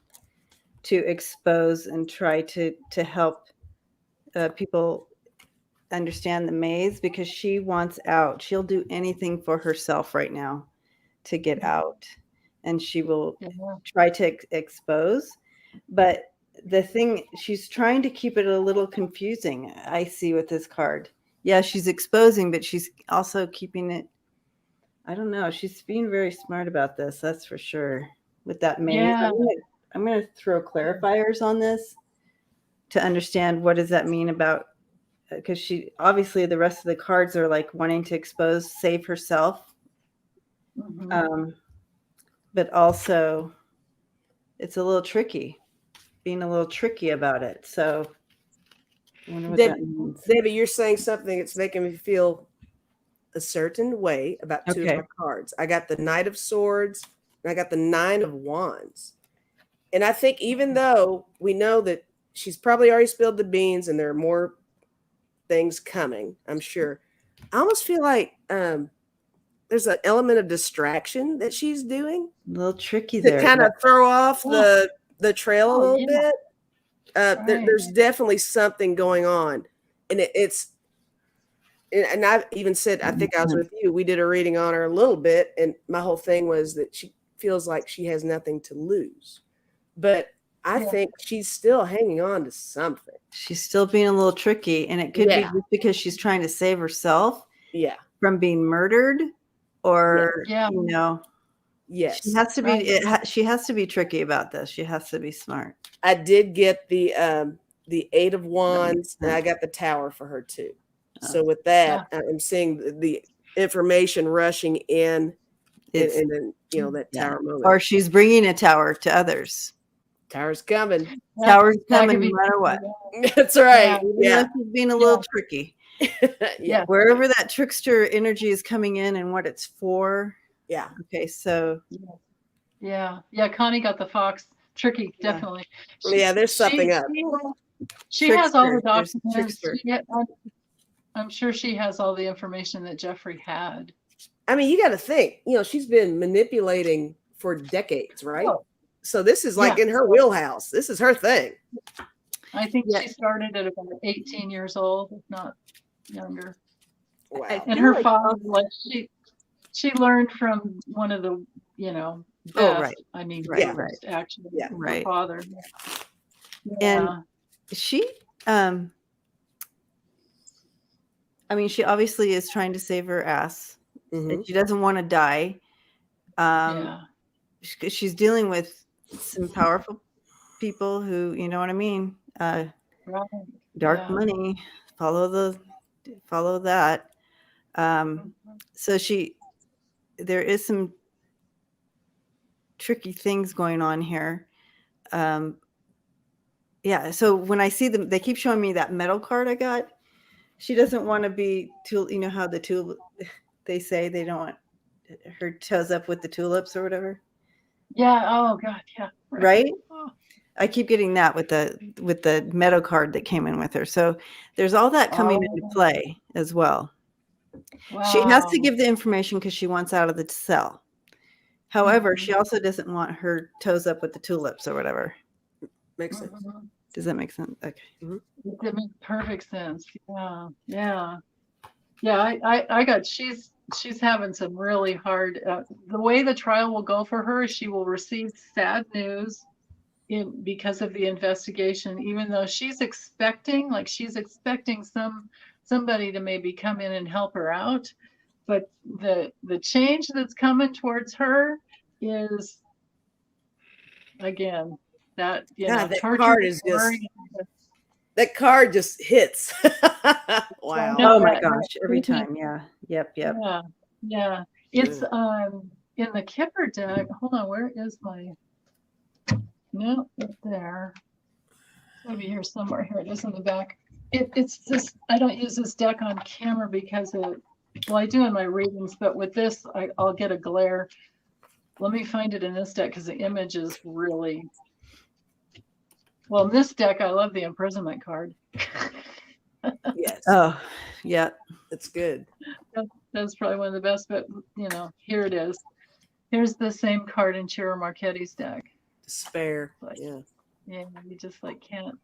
A: to expose and try to help people understand the maze because she wants out. She'll do anything for herself right now. to get out, and she will
B: Yeah.
A: try to expose. But the thing, she's trying to keep it a little confusing, I see with this card. Yeah, she's exposing, but she's also keeping it, I don't know. She's being very smart about this, that's for sure. With that maze,
B: Yeah.
A: I'm gonna throw clarifiers on this to understand what does that mean about, because she obviously the rest of the cards are like wanting to expose, save herself, but also it's a little tricky, being a little tricky about it. So I wonder what that means.
D: Debbie, you're saying something that's making me feel a certain way about two of
A: Okay.
D: my cards. I got the Knight of Swords and I got the Nine of Wands. And I think even though we know that she's probably already spilled the beans and there are more things coming, I'm sure, I almost feel like there's an element of distraction that she's doing.
A: A little tricky
D: To
A: there.
D: kind of throw off the trail a little
B: yeah.
D: bit. There's definitely something going on. And and I even said, I think I was with you, we did a reading on her a little bit, and my whole thing was that she feels like she has nothing to lose. But I think she's still hanging on to something.
A: She's still being a little tricky, and it could be just because she's trying to save herself from being murdered, or you know, she has to be she has to be tricky about this. She has to be smart.
D: I did get the Eight of Wands, and I got the Tower for her too. So with that, I'm seeing the information rushing in, and then that tower moment.
A: Or she's bringing a tower to others.
D: Tower's coming.
A: Tower's coming no matter what.
D: That's right.
A: Yeah, she's being a little tricky.
D: Yeah.
A: Wherever that trickster energy is coming in and what it's for.
D: Yeah.
A: Okay, so.
B: Yeah. Connie got the fox. Tricky, definitely.
D: There's something up.
B: She has all the documents. I'm sure she has all the information that Jeffrey had.
D: I mean, you got to think, she's been manipulating for decades, right?
B: Oh.
D: So this is like in her wheelhouse. This is her thing.
B: I think she started at about 18 years old, if not younger.
D: Wow.
B: And her father, she learned from one of the, best, I mean, actually, her father.
A: And she, I mean, she obviously is trying to save her ass. And she doesn't want to die. She's dealing with some powerful people who, you know what I mean? Dark money. Follow that. So there is some tricky things going on here. So when I see them, they keep showing me that metal card I got. She doesn't want to be how the tulip, they say they don't want her toes up with the tulips or whatever.
B: Yeah. Oh God. Yeah.
A: Right. Oh. I keep getting that with the meadow card that came in with her. So there's all that coming into play as well. Wow. She has to give the information because she wants out of the cell. However, she also doesn't want her toes up with the tulips or whatever.
D: Makes sense.
A: Does that make sense? Okay.
B: It makes perfect sense. Yeah. I got. She's having some really hard. The way the trial will go for her, she will receive sad news because of the investigation. Even though she's expecting somebody to maybe come in and help her out, but the change that's coming towards her is again. That
D: that card is that card just hits. Wow.
A: Oh my gosh. Every time. Yeah. Yep.
B: Yeah. It's in the Kipper deck. Hold on, where is my it's there. Maybe here somewhere. Here it is in the back. It's this. I don't use this deck on camera because I do in my readings, but with this I'll get a glare. Let me find it in this deck because the image is really well, in this deck, I love the imprisonment card.
D: Yes.
A: Oh, yeah.
D: That's good.
B: That's probably one of the best, but, here it is. Here's the same card in Chiro Marchetti's deck.
D: Despair.
B: Yeah, you just I can't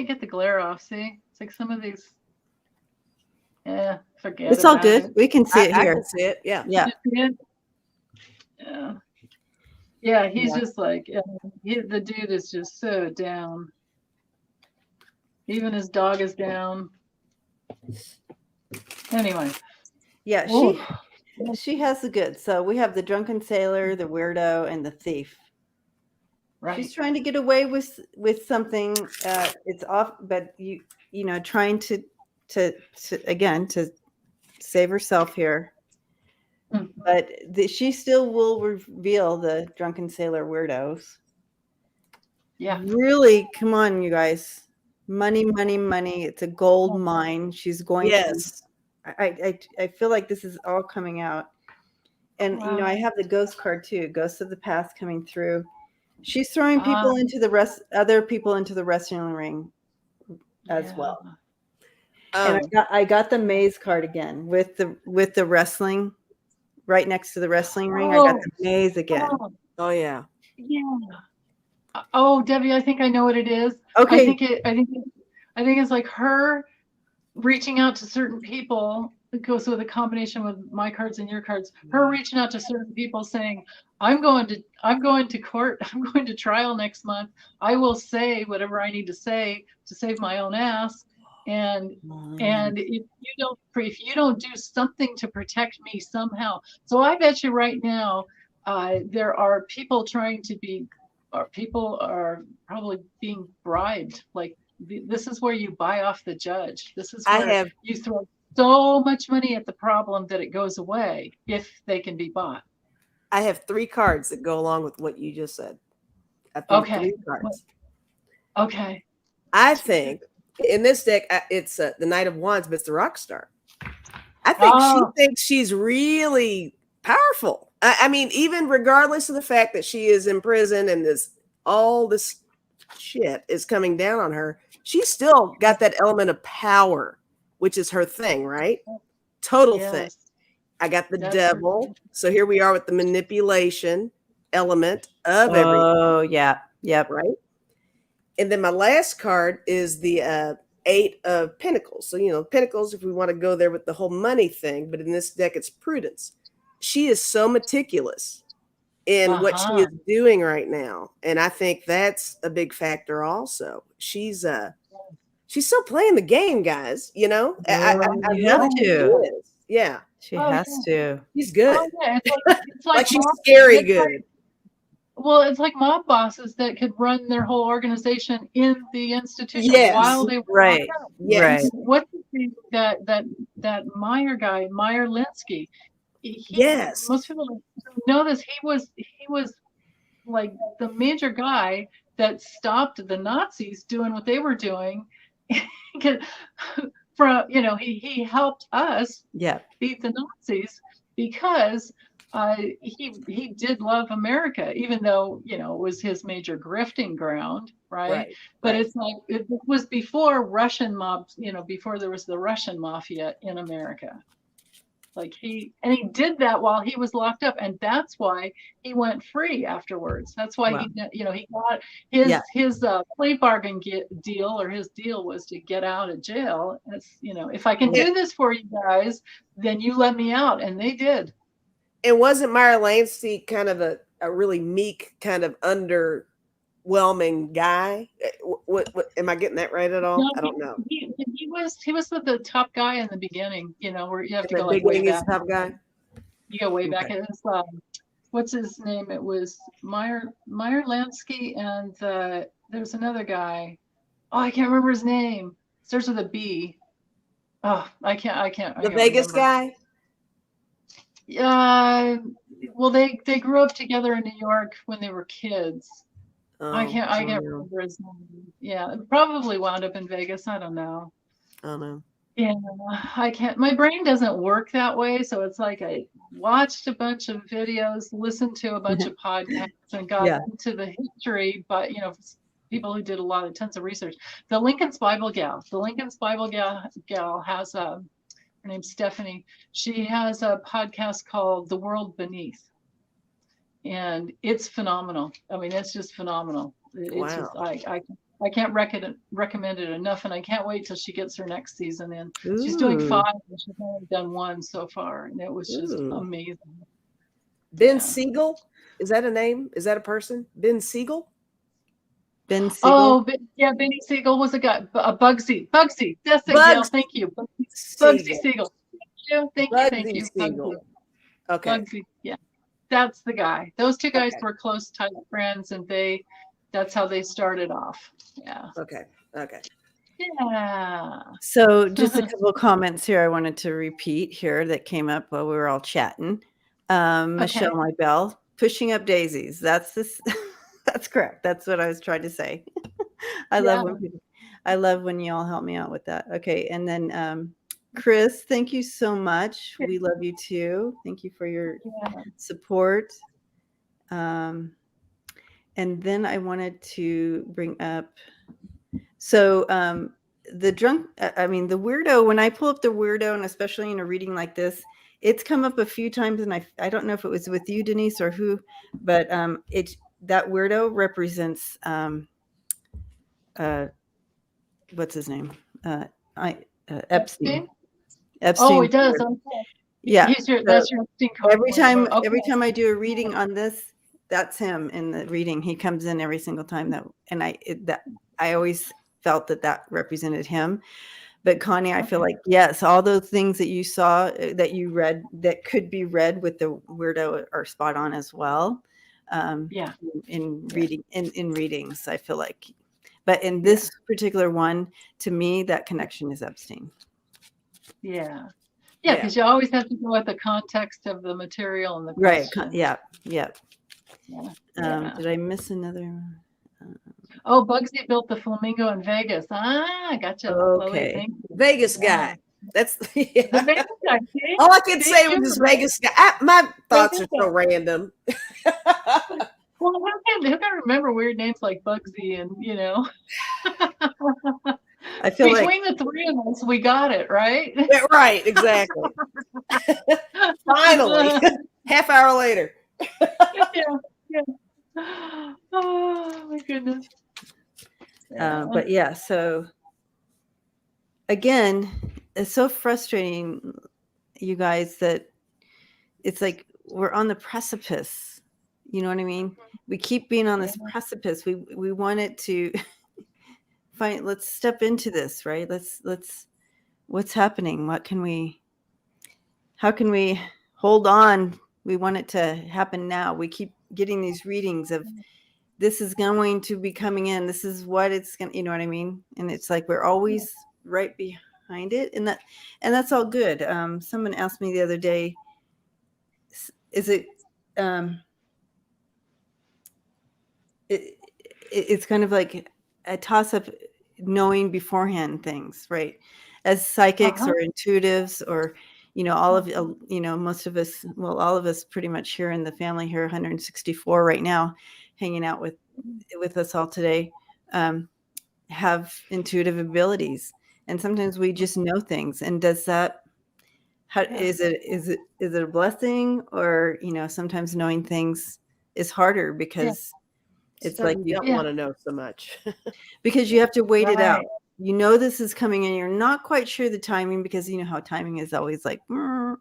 B: get the glare off, see? It's like some of these, forget it.
A: It's all good. We can see it here.
D: I can see it, yeah.
A: Yeah.
B: Yeah, he's just like, the dude is just so down. Even his dog is down. Anyway.
A: Yeah, she has the goods. So we have the drunken sailor, the weirdo, and the thief.
B: Right.
A: She's trying to get away with something. It's off, but you know, trying to save herself here. Mm-hmm. But she still will reveal the drunken sailor weirdos.
B: Yeah.
A: Really, come on, you guys. Money, money, money. It's a gold mine. She's going to. I feel like this is all coming out. And, you know, I have the ghost card too. Ghosts of the past coming through. She's throwing people other people into the wrestling ring as well. And I got the maze card again with the wrestling right next to the wrestling ring. I got the maze again.
D: Oh yeah.
B: Yeah. Oh, Debbie, I think I know what it is.
A: Okay.
B: I think it's like her reaching out to certain people. It goes with a combination with my cards and your cards. Her reaching out to certain people saying, I'm going to court. I'm going to trial next month. I will say whatever I need to say to save my own ass. And if you don't do something to protect me somehow. So I bet you right now, there are people people are probably being bribed. Like this is where you buy off the judge. This is where you throw so much money at the problem that it goes away if they can be bought.
D: I have 3 cards that go along with what you just said. Okay. 3 cards.
B: Okay.
D: I think in this deck, it's the Knight of Wands, but it's the Rock Star. I think she thinks she's really powerful. I mean, even regardless of the fact that she is in prison and all this shit is coming down on her, she's still got that element of power, which is her thing, right? Total thing. I got the devil. So here we are with the manipulation element of everything.
A: Oh, yeah. Yep.
D: Right. And then my last card is the 8 of Pentacles. So, you know, Pentacles, if we want to go there with the whole money thing, but in this deck, it's prudence. She is so meticulous in what she is doing right now. And I think that's a big factor also. She's still playing the game, guys, you know?
A: You have to.
D: Yeah.
A: She has to.
D: She's good.
B: Oh, yeah. It's like
D: she's scary good.
B: Well, it's like mob bosses that could run their whole organization in the institution while they were
A: right.
B: Yes. Right. What's the thing that Meyer guy, Meyer Linsky? Most people don't know this. He was like the major guy that stopped the Nazis doing what they were doing. He helped us beat the Nazis because he did love America, even though it was his major grifting ground, right? But it's like it was before Russian mobs, before there was the Russian mafia in America. Like he did that while he was locked up, and that's why he went free afterwards. That's why he got his plea bargain deal, or his deal was to get out of jail. It's if I can do this for you guys, then you let me out, and they did.
D: And wasn't Meyer Lansky kind of a really meek, kind of underwhelming guy? What am I getting that right at all? No, I don't know.
B: He was the top guy in the beginning, where you have to go like way back.
D: Top guy.
B: You go way back. It was what's his name? It was Meyer Lansky, and there's another guy. Oh, I can't remember his name. Starts with a B. Oh, I can't.
D: The Vegas guy.
B: Well, they grew up together in New York when they were kids. I can't remember his name. Yeah, probably wound up in Vegas. I don't know. Yeah, I can't. My brain doesn't work that way, so it's like I watched a bunch of videos, listened to a bunch of podcasts, and got into the history. But people who did tons of research. The Lincoln's Bible Gal has her name's Stephanie. She has a podcast called The World Beneath. And it's phenomenal. I mean, it's just phenomenal. It's just, I can't recommend it enough, and I can't wait till she gets her next season in. She's doing 5, and she's only done 1 so far, and it was just amazing.
D: Ben Siegel. Is that a name? Is that a person? Ben Siegel?
A: Ben Siegel.
B: Oh, yeah, Benny Siegel was a guy. Bugsy. That's it, Gail. Thank you. Bugsy Siegel. Thank you.
D: Siegel. Okay.
B: Bugsy. Yeah, that's the guy. Those two guys were close, tight friends, and that's how they started off. Yeah.
D: Okay.
B: Yeah.
A: So just a couple of comments here I wanted to repeat here that came up while we were all chatting. Michelle Mybell, pushing up daisies. That's correct. That's what I was trying to say. I love when you all help me out with that. Okay. And then Chris, thank you so much. We love you too. Thank you for your support. And then I wanted to bring up, so the weirdo, when I pull up the weirdo, and especially in a reading like this, it's come up a few times, and I don't know if it was with you, Denise, or who, but that weirdo represents what's his name? Epstein.
B: Oh, it does. Okay.
A: Yeah.
B: That's your Epstein card.
A: Every time I do a reading on this, that's him in the reading. He comes in every single time I always felt that represented him. But Connie, I feel like, yes, all those things that you saw, that you read, that could be read with the weirdo are spot on as well. In readings, I feel like, but in this particular one, to me, that connection is Epstein.
B: Yeah, because you always have to go with the context of the material and the question.
A: Right. Yeah. Did I miss another?
B: Bugsy built the flamingo in Vegas. Gotcha.
A: Okay.
D: Vegas guy. That's
B: the Vegas guy. See?
D: All I can say was this Vegas guy. My thoughts are so random.
B: Well, who can remember weird names like Bugsy and
A: I feel
B: between the three of us, we got it right.
D: Yeah, right, exactly. Finally, half hour later.
B: Yeah. Oh my goodness.
A: But yeah, so again, it's so frustrating, you guys, that it's like we're on the precipice. You know what I mean? We keep being on this precipice. We want it to let's step into this, right? Let's what's happening? How can we hold on? We want it to happen now. We keep getting these readings of this is going to be coming in. This is what it's going to, you know what I mean? And it's like, we're always right behind it. And that's all good. Someone asked me the other day, is it, it's kind of like a toss up knowing beforehand things, right? As psychics or intuitives, or, all of, most of us, well, all of us pretty much here in the family here, 164 right now, hanging out with us all today, have intuitive abilities. And sometimes we just know things. And does that, is it a blessing? Or, sometimes knowing things is harder because it's like
D: you don't want to know so much.
A: Because you have to wait it out. This is coming in. You're not quite sure the timing, because you know how timing is always like,
B: right.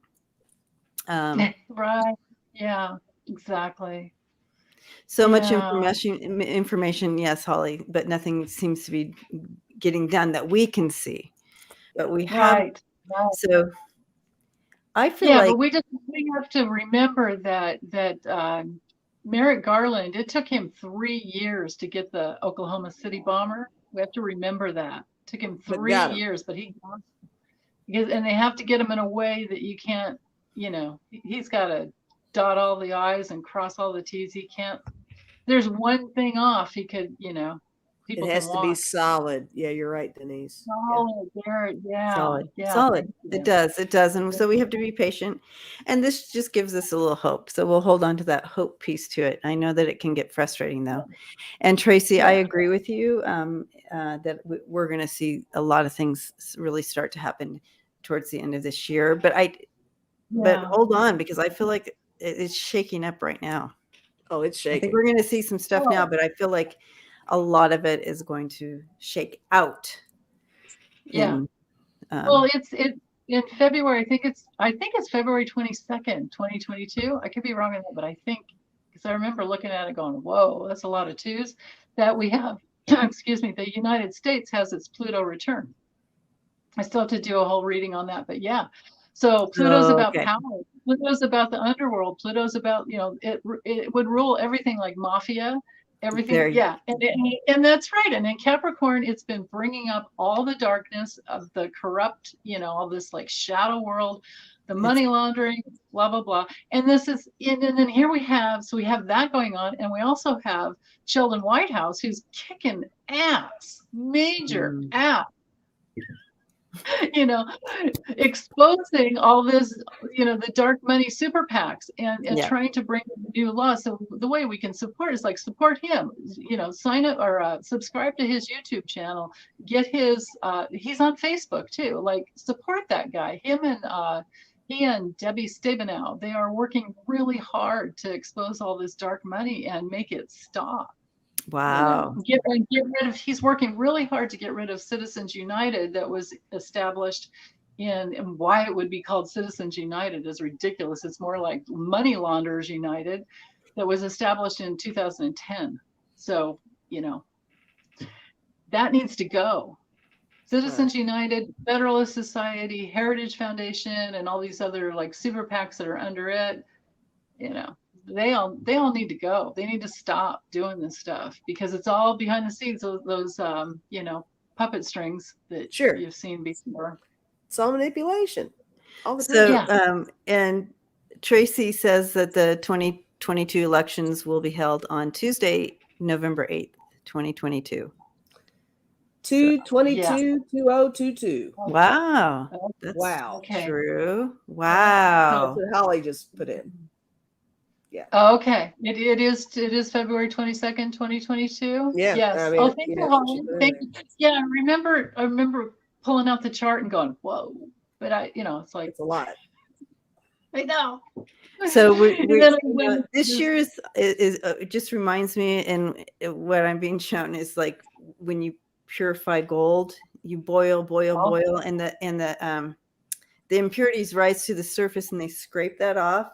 B: Yeah, exactly.
A: So much information. Yes, Holly, but nothing seems to be getting done that we can see, but we have. Right. So I feel like,
B: but we have to remember that Merrick Garland, it took him 3 years to get the Oklahoma City bomber. We have to remember that. It took him 3 years, but and they have to get him in a way that you can't, he's got to dot all the I's and cross all the T's. He can't, there's one thing off. He could, people
D: it has to be solid. Yeah, you're right, Denise.
B: Solid.
A: Solid. It does. And so we have to be patient. And this just gives us a little hope. So we'll hold on to that hope piece to it. I know that it can get frustrating though. And Tracy, I agree with you that we're going to see a lot of things really start to happen towards the end of this year. But hold on, because I feel like it's shaking up right now.
D: Oh, it's shaking.
A: I think we're going to see some stuff now, but I feel like a lot of it is going to shake out.
B: Well, in February. I think it's February 22nd, 2022. I could be wrong on that, but I think, because I remember looking at it going, whoa, that's a lot of twos, that we have, excuse me, the United States has its Pluto return. I still have to do a whole reading on that, but yeah. So Pluto's about power. Pluto's about the underworld. Pluto's about, it would rule everything, like mafia, everything. Yeah. And that's right. And in Capricorn, it's been bringing up all the darkness of the corrupt, all this like shadow world, the money laundering, blah, blah, blah. And this is, and then here we have that going on. And we also have Sheldon Whitehouse, who's kicking ass, major ass. Exposing all this, the dark money super PACs and trying to bring new laws. So the way we can support is like support him, sign up or subscribe to his YouTube channel, get his, he's on Facebook too, like support that guy. He and Debbie Stabenow, they are working really hard to expose all this dark money and make it stop.
A: Wow.
B: Get rid of, he's working really hard to get rid of Citizens United that was established and why it would be called Citizens United is ridiculous. It's more like Money Launderers United that was established in 2010. So, that needs to go. Citizens United, Federalist Society, Heritage Foundation, and all these other like super PACs that are under it, they all need to go. They need to stop doing this stuff because it's all behind the scenes. Those puppet strings that you've seen before.
D: It's all manipulation. All the time.
A: So, and Tracy says that the 2022 elections will be held on Tuesday, November 8th, 2022.
D: 2/22/2022.
A: Wow. That's true. Wow.
D: That's what Holly just put in. Yeah.
B: Okay. It is February 22nd, 2022.
D: Yeah.
B: Yes.
D: I mean,
B: thank you, Holly. Thank you. Yeah, I remember pulling out the chart and going, whoa. But it's like
D: it's a lot.
B: I know.
A: So this year is it just reminds me, and what I'm being shown is like when you purify gold, you boil, and the impurities rise to the surface, and they scrape that off,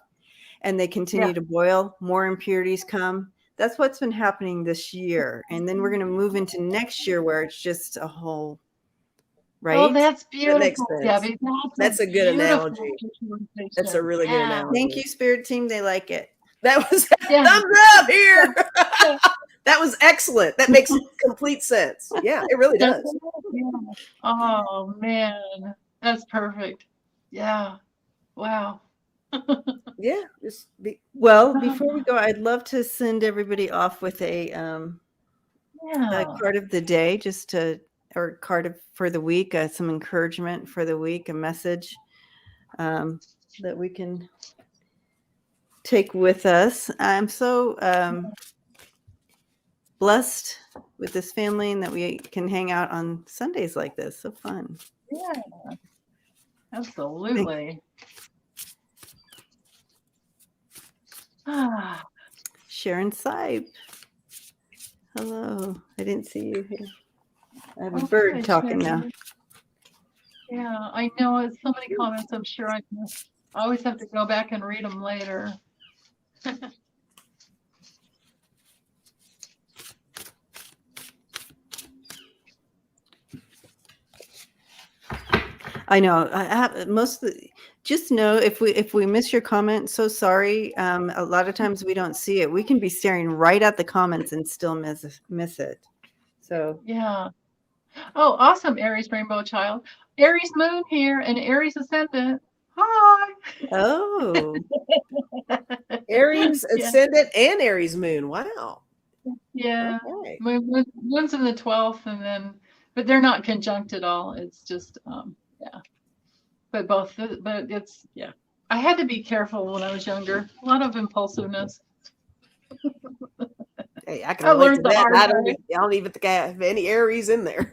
A: and they continue to boil. More impurities come. That's what's been happening this year, and then we're going to move into next year where it's just a whole. Right.
B: Oh, that's beautiful,
D: that makes sense.
B: Debbie.
D: That's a good analogy. That's a really good analogy.
A: Thank you, Spirit Team. They like it.
D: That was thumbs up here. That was excellent. That makes complete sense. Yeah, it really does.
B: Oh man, that's perfect. Yeah. Wow.
D: Yeah.
A: Before we go, I'd love to send everybody off with a card of the day, or card for the week, some encouragement for the week, a message that we can take with us. I'm so blessed with this family and that we can hang out on Sundays like this. So fun.
B: Yeah, absolutely.
A: Sharon Sipe. Hello. I didn't see you here. I have a bird talking now.
B: Yeah, I know. It's so many comments. I'm sure I missed. I always have to go back and read them later.
A: I know. I have most of the. Just know if we miss your comment, so sorry. A lot of times we don't see it. We can be staring right at the comments and still miss it. So
B: yeah. Oh, awesome, Aries Rainbow Child. Aries Moon here and Aries Ascendant. Hi.
A: Oh.
D: Aries Ascendant and Aries Moon. Wow.
B: Yeah. Okay. Moon's in the 12th, but they're not conjunct at all. It's just, But it's, I had to be careful when I was younger. A lot of impulsiveness.
D: Hey, I can relate to that. I don't even think I have any Aries in there.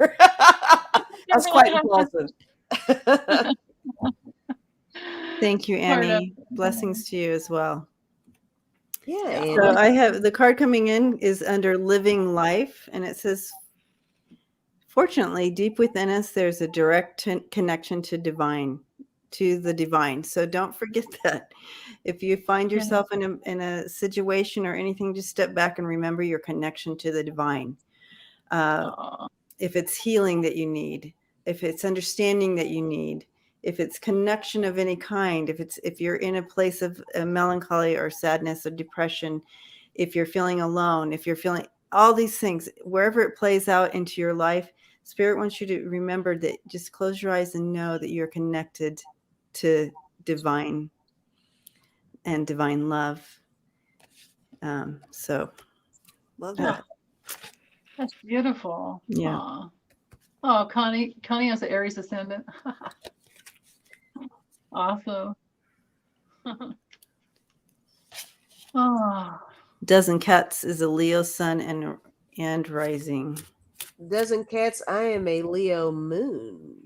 D: That's quite impulsive.
A: Thank you, Annie. Blessings to you as well.
D: Yeah.
A: So I have the card coming in is under Living Life, and it says, fortunately, deep within us, there's a direct connection to divine. to the divine. So don't forget that. If you find yourself in a situation or anything, just step back and remember your connection to the divine. If it's healing that you need, if it's understanding that you need, if it's connection of any kind, if you're in a place of melancholy or sadness or depression, if you're feeling alone, if you're feeling all these things, wherever it plays out into your life, Spirit wants you to remember that. Just close your eyes and know that you're connected to divine and divine love. So
D: Love that.
B: That's beautiful.
A: Yeah.
B: Aww. Oh, Connie has the Aries ascendant. Awesome. Oh.
A: Dozen Cats is a Leo sun and rising.
D: Dozen Cats, I am a Leo moon.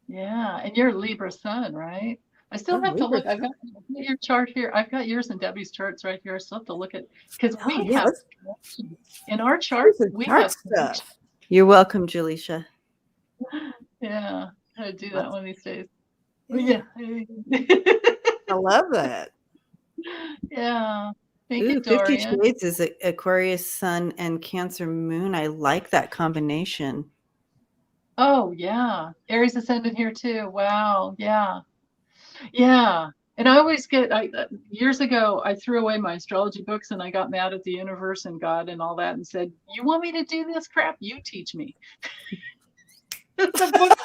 B: Yeah, and you're Libra sun, right? I still have to look. I've got your chart here. I've got yours and Debbie's charts right here. I still have to look at, because we have in our chart we have
D: stuff.
A: You're welcome, Julisha.
B: Yeah, I'm gonna do that one of these days. Yeah.
D: I love that.
B: Yeah. Thank
A: Ooh,
B: you,
A: 50
B: Dorian.
A: Shades is Aquarius sun and Cancer moon. I like that combination.
B: Oh, yeah. Aries ascendant here too. Wow. Yeah. Yeah. And I always get, years ago, I threw away my astrology books and I got mad at the universe and God and all that and said, you want me to do this crap? You teach me. The book,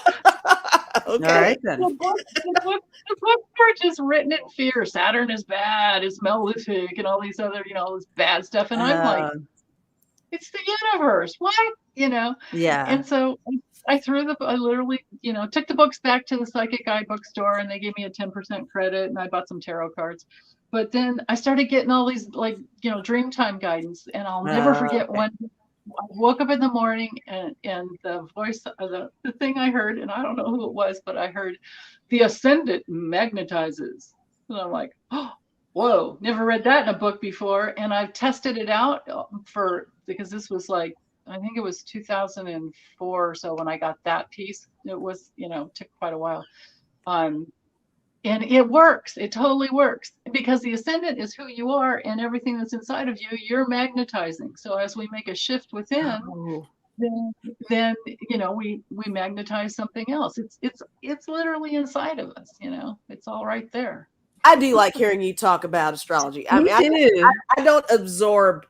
D: Okay.
A: All right, then.
B: the books were just written in fear. Saturn is bad, it's malefic, and all these other, this bad stuff. And I'm like, it's the universe. What?
A: Yeah.
B: And so I literally, took the books back to the psychic guidebook store and they gave me a 10% credit and I bought some tarot cards. But then I started getting all these dream time guidance, and I'll never forget when I woke up in the morning and the voice of the thing I heard, and I don't know who it was, but I heard the ascendant magnetizes. And I'm like, oh, whoa, never read that in a book before. And I've tested it out because this was like, I think it was 2004 or so when I got that piece. It was, took quite a while. And it works. It totally works, because the ascendant is who you are, and everything that's inside of you, you're magnetizing. So as we make a shift within, then we magnetize something else. It's literally inside of us. It's all right there.
D: I do like hearing you talk about astrology. I mean, I don't absorb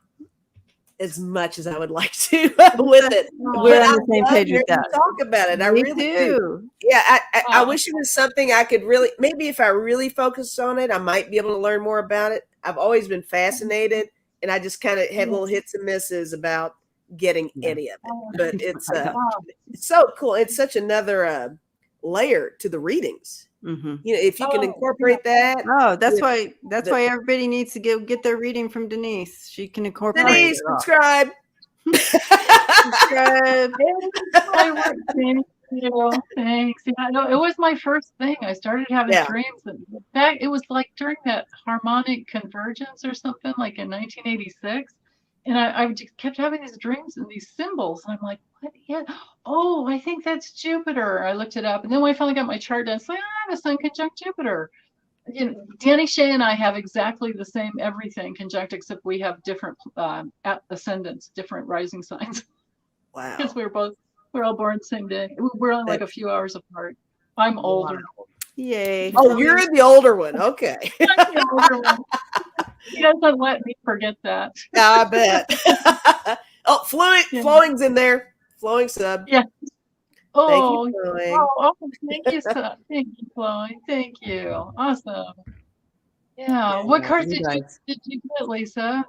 D: as much as I would like to with it.
A: We're on the same page with that.
D: Talk about it. I really do. Yeah, I wish it was something I could really, maybe if I really focused on it, I might be able to learn more about it. I've always been fascinated, and I just kind of had little hits and misses about getting any of it. But it's so cool. It's such another layer to the readings.
A: Mm-hmm.
D: If you can incorporate that.
A: Oh, that's why everybody needs to get their reading from Denise. She can incorporate
D: Denise, subscribe.
A: Subscribe.
B: Thank you. Thanks. It was my first thing. I started having dreams. In fact, it was like during that harmonic convergence or something, like in 1986. And I just kept having these dreams and these symbols. And I'm like, what? Yeah. Oh, I think that's Jupiter. I looked it up. And then when I finally got my chart done, it's like, I have a sun conjunct Jupiter. Danny, Shay, and I have exactly the same everything conjunct, except we have different ascendants, different rising signs.
D: Wow.
B: Because we're all born the same day. We're only like a few hours apart. I'm older.
A: Yay.
D: Oh, you're the older one. Okay.
B: I'm the older one. He doesn't let me forget that.
D: I bet. Oh, flowing's in there. Flowing sub.
B: Yeah. Oh,
D: thank you, Flowing.
B: Thank you, sub. Thank you, Flowing. Thank you. Awesome. Yeah. What cards did you get, Lisa?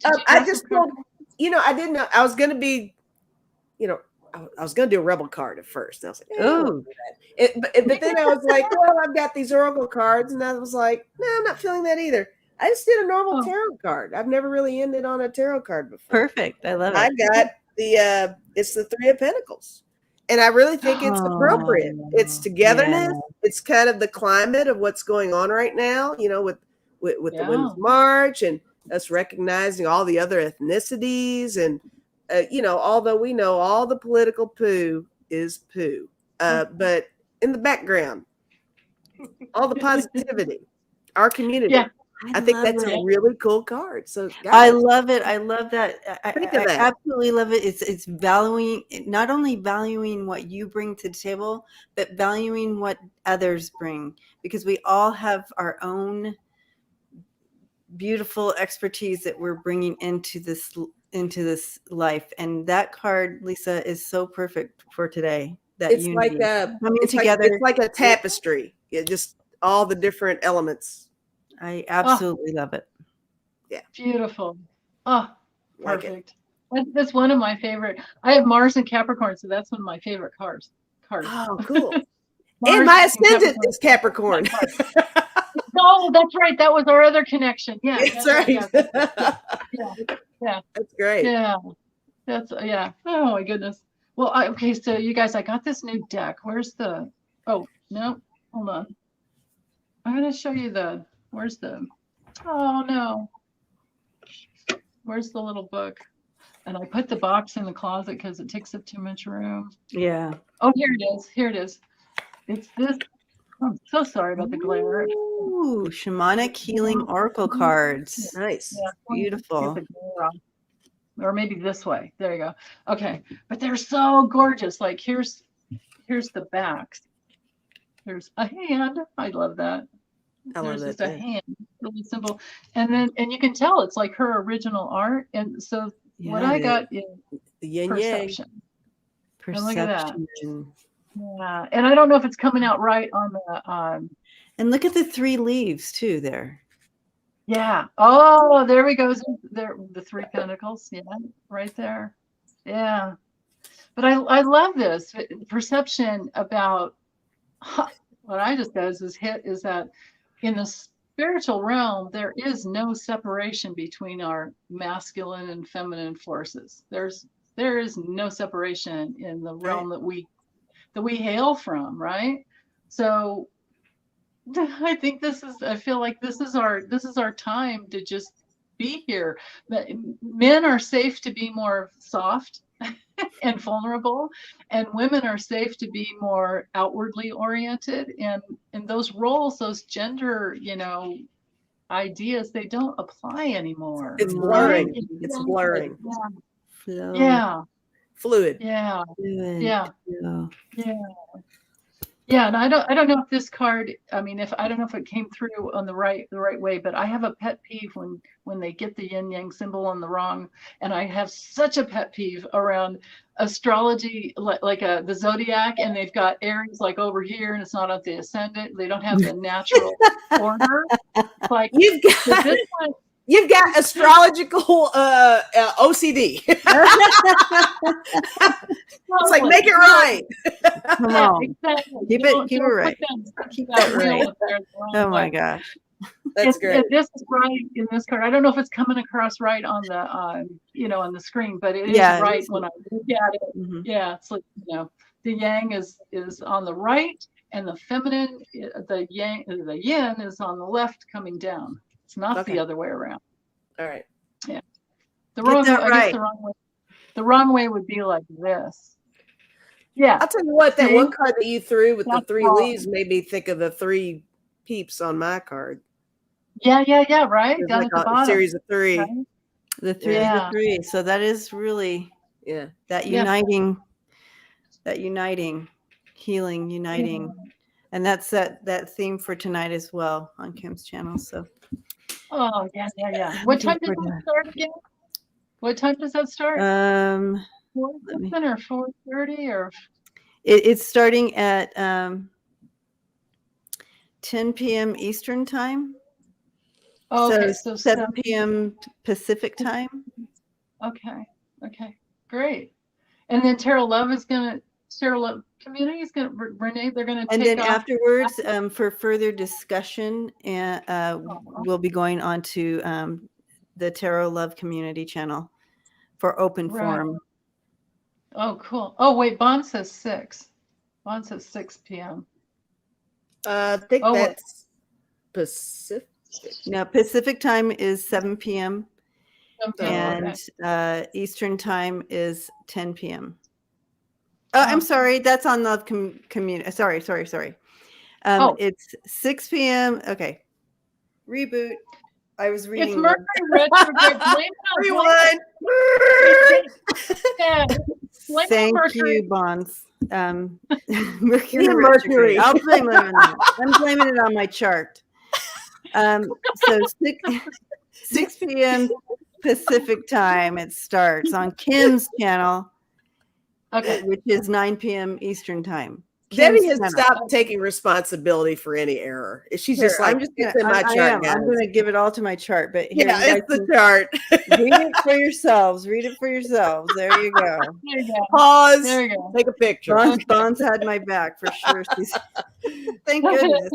D: I just told, I didn't know. I was going to be, I was going to do a rebel card at first. And I was like, oh. But then I was like, well, I've got these oracle cards. And I was like, no, I'm not feeling that either. I just did a normal tarot card. I've never really ended on a tarot card before.
A: Perfect. I love it.
D: I got it's the Three of Pentacles. And I really think it's appropriate. It's togetherness. Yeah. It's kind of the climate of what's going on right now, with the Women's March and us recognizing all the other ethnicities. And, although we know all the political poo is poo, but in the background, all the positivity, our community.
B: Yeah.
D: I think
A: love
D: that's
A: it.
D: a really cool card. So
A: I
D: guys,
A: love it. I love that.
D: Think of
A: I
D: that.
A: absolutely love it. It's valuing, not only valuing what you bring to the table, but valuing what others bring, because we all have our own beautiful expertise that we're bringing into this life. And that card, Lisa, is so perfect for today. That
D: it's
A: unity
D: like a
A: coming
D: it's
A: together.
D: like a tapestry. It just all the different elements.
A: I absolutely love it.
B: Beautiful. Oh,
D: Like it.
B: perfect. That's one of my favorite. I have Mars and Capricorn, so that's one of my favorite cards.
D: Oh, cool.
B: Mars
D: And my
B: and
D: ascendant is Capricorn.
B: Oh, that's right. That was our other connection. Yeah,
D: That's right.
B: Yeah.
D: That's great.
B: Yeah. That's yeah. Oh my goodness. Well, okay. So you guys, I got this new deck. Where's the? Oh no, hold on. I'm gonna show you the. Where's the? Oh no. Where's the little book? And I put the box in the closet because it takes up too much room.
A: Yeah.
B: Oh, here it is. Here it is. It's this. I'm so sorry about the glare.
A: Ooh, shamanic healing oracle cards.
D: Nice.
B: Yeah,
A: Beautiful.
B: get the glare off. Or maybe this way. There you go. Okay, but they're so gorgeous. Like here's the backs. There's a hand. I love that.
D: I love
B: There's
D: that.
B: just a hand, really simple. And you can tell it's like her original art. And so what I got is
D: The yin yang.
B: perception. And look at that.
A: Perception.
B: Yeah, and I don't know if it's coming out right on the
A: And look at the 3 leaves too there.
B: yeah. Oh, there we go. There, the 3 pentacles. Yeah, right there. Yeah. But I love this perception about what I just does is that in the spiritual realm there is no separation between our masculine and feminine forces. There is no separation in the realm that we hail from, right? So I think I feel like this is our time to just be here. Men are safe to be more soft and vulnerable, and women are safe to be more outwardly oriented. And those roles, those gender, ideas, they don't apply anymore.
D: It's blurring.
B: Right?
D: It's blurring.
A: Flow.
B: Yeah.
D: Fluid.
B: Yeah.
A: Fluid.
B: Yeah.
A: Flow.
B: Yeah. Yeah, and I don't know if this card, I mean, I don't know if it came through on the right way, but I have a pet peeve when they get the yin yang symbol on the wrong, and I have such a pet peeve around astrology, like the zodiac, and they've got Aries like over here, and it's not at the ascendant. They don't have the natural order. It's like
D: You've got astrological OCD. It's like, make it right.
A: Come on.
B: Exactly.
A: Keep it right.
B: Keep
A: that right. Oh my gosh.
D: That's great.
B: This is right in this card. I don't know if it's coming across right on the on the screen, but it is right when I look at it.
A: Mm-hmm.
B: Yeah, it's like, the yang is on the right, and the feminine, the yin is on the left coming down. It's not the other way around.
D: All right.
B: Yeah.
A: Get that
B: I guess the wrong way would be like this. Yeah.
D: I'll tell you what, that
B: See?
D: one card that you threw with
B: That's
D: the 3
B: wrong.
D: leaves made me think of the 3 peeps on my card.
B: Yeah, right.
D: It's
B: Down
D: like
B: at the
D: a
B: bottom.
D: series of 3.
B: Right?
A: The 3
B: Yeah.
A: the 3. So that is really that uniting, healing, uniting.
B: Yeah.
A: And that's that theme for tonight as well on Kim's channel. So
B: Oh, yeah. What time does that start again? What time does that start? 4 or 4:30 or?
A: It's starting at 10 p.m. Eastern time.
B: Oh, okay, so
A: 7 p.m. Pacific time.
B: Okay, great. And then Tarot Love Community is gonna Renee. They're gonna
A: And
B: take
A: then
B: off.
A: afterwards, for further discussion, we'll be going on to the Tarot Love Community channel for open forum.
B: Oh, cool. Oh, wait, Bond says 6. Bond says 6 p.m.
D: I think that's Pacific.
A: No, Pacific time is 7 p.m. and Eastern time is 10 p.m. I'm sorry, that's on Love Community. Sorry. It's 6 p.m. Okay. Reboot. I was
B: It's
A: reading.
B: Mercury retrograde. Blame
D: Rewind.
B: Yeah. Blame
A: Thank
B: Mercury.
A: you, Bonds. Mercury
D: Yeah,
A: retrograde.
D: Mercury.
A: I'll blame it on that. I'm blaming it on my chart. So 6 p.m. Pacific time it starts on Kim's channel,
B: Okay.
A: which is 9 p.m. Eastern time.
D: Debbie
A: Kim's
D: has
A: channel.
D: stopped taking responsibility for any error. She's
A: Here,
D: just like,
A: I'm just
D: it's
A: gonna,
D: in my
A: I
D: chart,
A: am.
D: guys.
A: I'm going to give it all to my chart, but here,
D: Yeah,
A: you guys
D: it's the
A: can
D: chart.
A: read it for yourselves. Read it for yourselves. There you go.
B: There you go.
D: Pause.
B: There you go.
D: Take a picture.
A: Bonds had my back for sure. Thank goodness.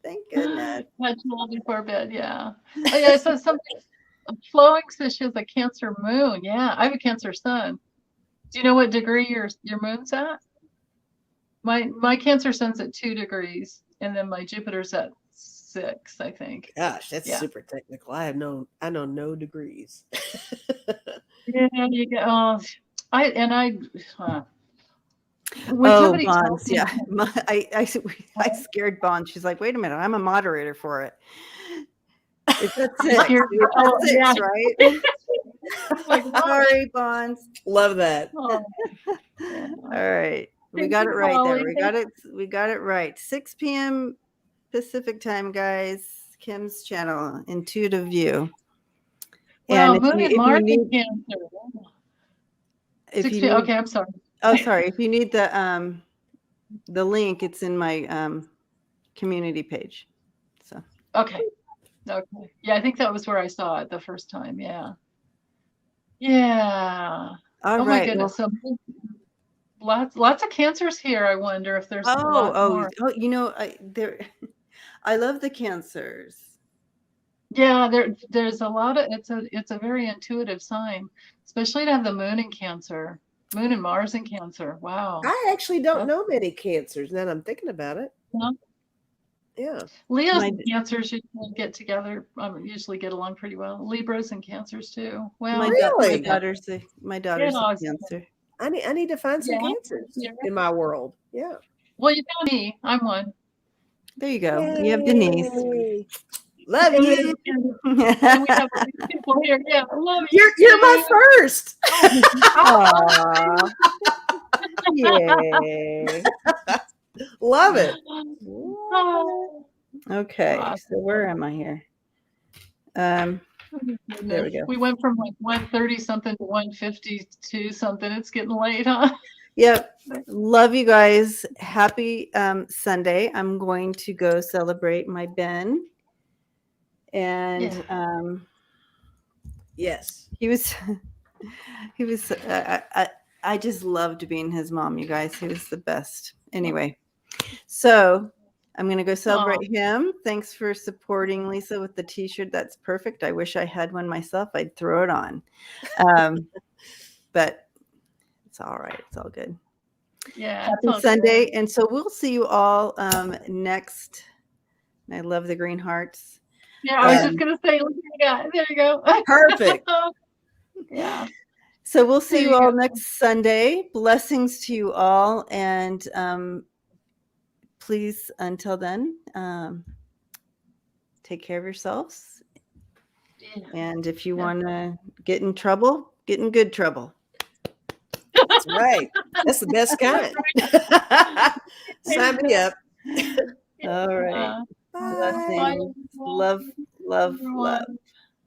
A: Thank goodness.
B: Much more before bed, yeah. Oh yeah, so something flowing says she has a Cancer moon. Yeah, I have a Cancer sun. Do you know what degree your moon's at? My Cancer sun's at 2 degrees, and then my Jupiter's at 6, I think.
D: Gosh, that's
B: Yeah.
D: super technical. I know no degrees.
B: Yeah, you get. Oh, when
A: Oh,
B: somebody tells
A: Bonds.
B: me-
A: Yeah. I scared Bonds. She's like, wait a minute. I'm a moderator for it. It's at 6.
B: scared-
A: It's
B: oh,
A: at 6,
B: yeah.
A: right?
B: Like, what?
A: Sorry, Bonds.
D: Love that.
B: Oh, yeah.
A: All right. We
B: Thank
A: got
B: you,
A: it right there.
B: Holly.
A: We got it right. 6 p.m. Pacific time, guys. Kim's channel, Intuitive View.
B: Wow,
A: And
B: Moon and Mars in
A: need,
B: Cancer.
A: if
B: 16,
A: you need,
B: okay, I'm sorry.
A: oh, sorry. If you need the link, it's in my community page. So
B: Okay. Yeah, I think that was where I saw it the first time. Yeah. Yeah.
A: all
B: Oh
A: right.
B: my goodness. So lots of cancers here. I wonder if there's a lot more.
A: You know, I love the cancers.
B: Yeah, there's a lot of it's a very intuitive sign, especially to have the moon in Cancer. Moon and Mars in Cancer. Wow.
D: I actually don't know many cancers now that I'm thinking about it.
B: No?
D: Yeah.
B: Leos and Cancers usually get together, usually get along pretty well. Libras and Cancers too. Well,
D: My
A: daughter's a Cancer.
D: I need to find some cancers in my world. Yeah.
B: Well, you found me. I'm one.
A: There you go. Yay. You have Denise.
D: Love you.
B: And we have people here. Yeah, I love you.
D: You're my first.
A: Aww. Yay.
D: Love it.
A: Okay, so where am I here? There we go.
B: We went from like 130 something to 152 something. It's getting late, huh?
A: Yep. Love you guys. Happy Sunday. I'm going to go celebrate my Ben. And
D: yes,
A: he was I just loved being his mom, you guys. He was the best. Anyway, so I'm going to go celebrate him. Thanks for supporting Lisa with the t-shirt. That's perfect. I wish I had one myself. I'd throw it on. But it's all right. It's all good.
B: Yeah.
A: Happy Sunday. Good. And so we'll see you all next. I love the green hearts.
B: Yeah, I was just going to say, look what you got. There you go.
D: Perfect.
B: Yeah.
A: So we'll see you all next Sunday. Blessings to you all. And please, until then, take care of yourselves. Yeah. And if you want to get in trouble, get in good trouble.
D: That's right. That's the best kind. Sign me up.
A: All right. Blessings. Love, love, love.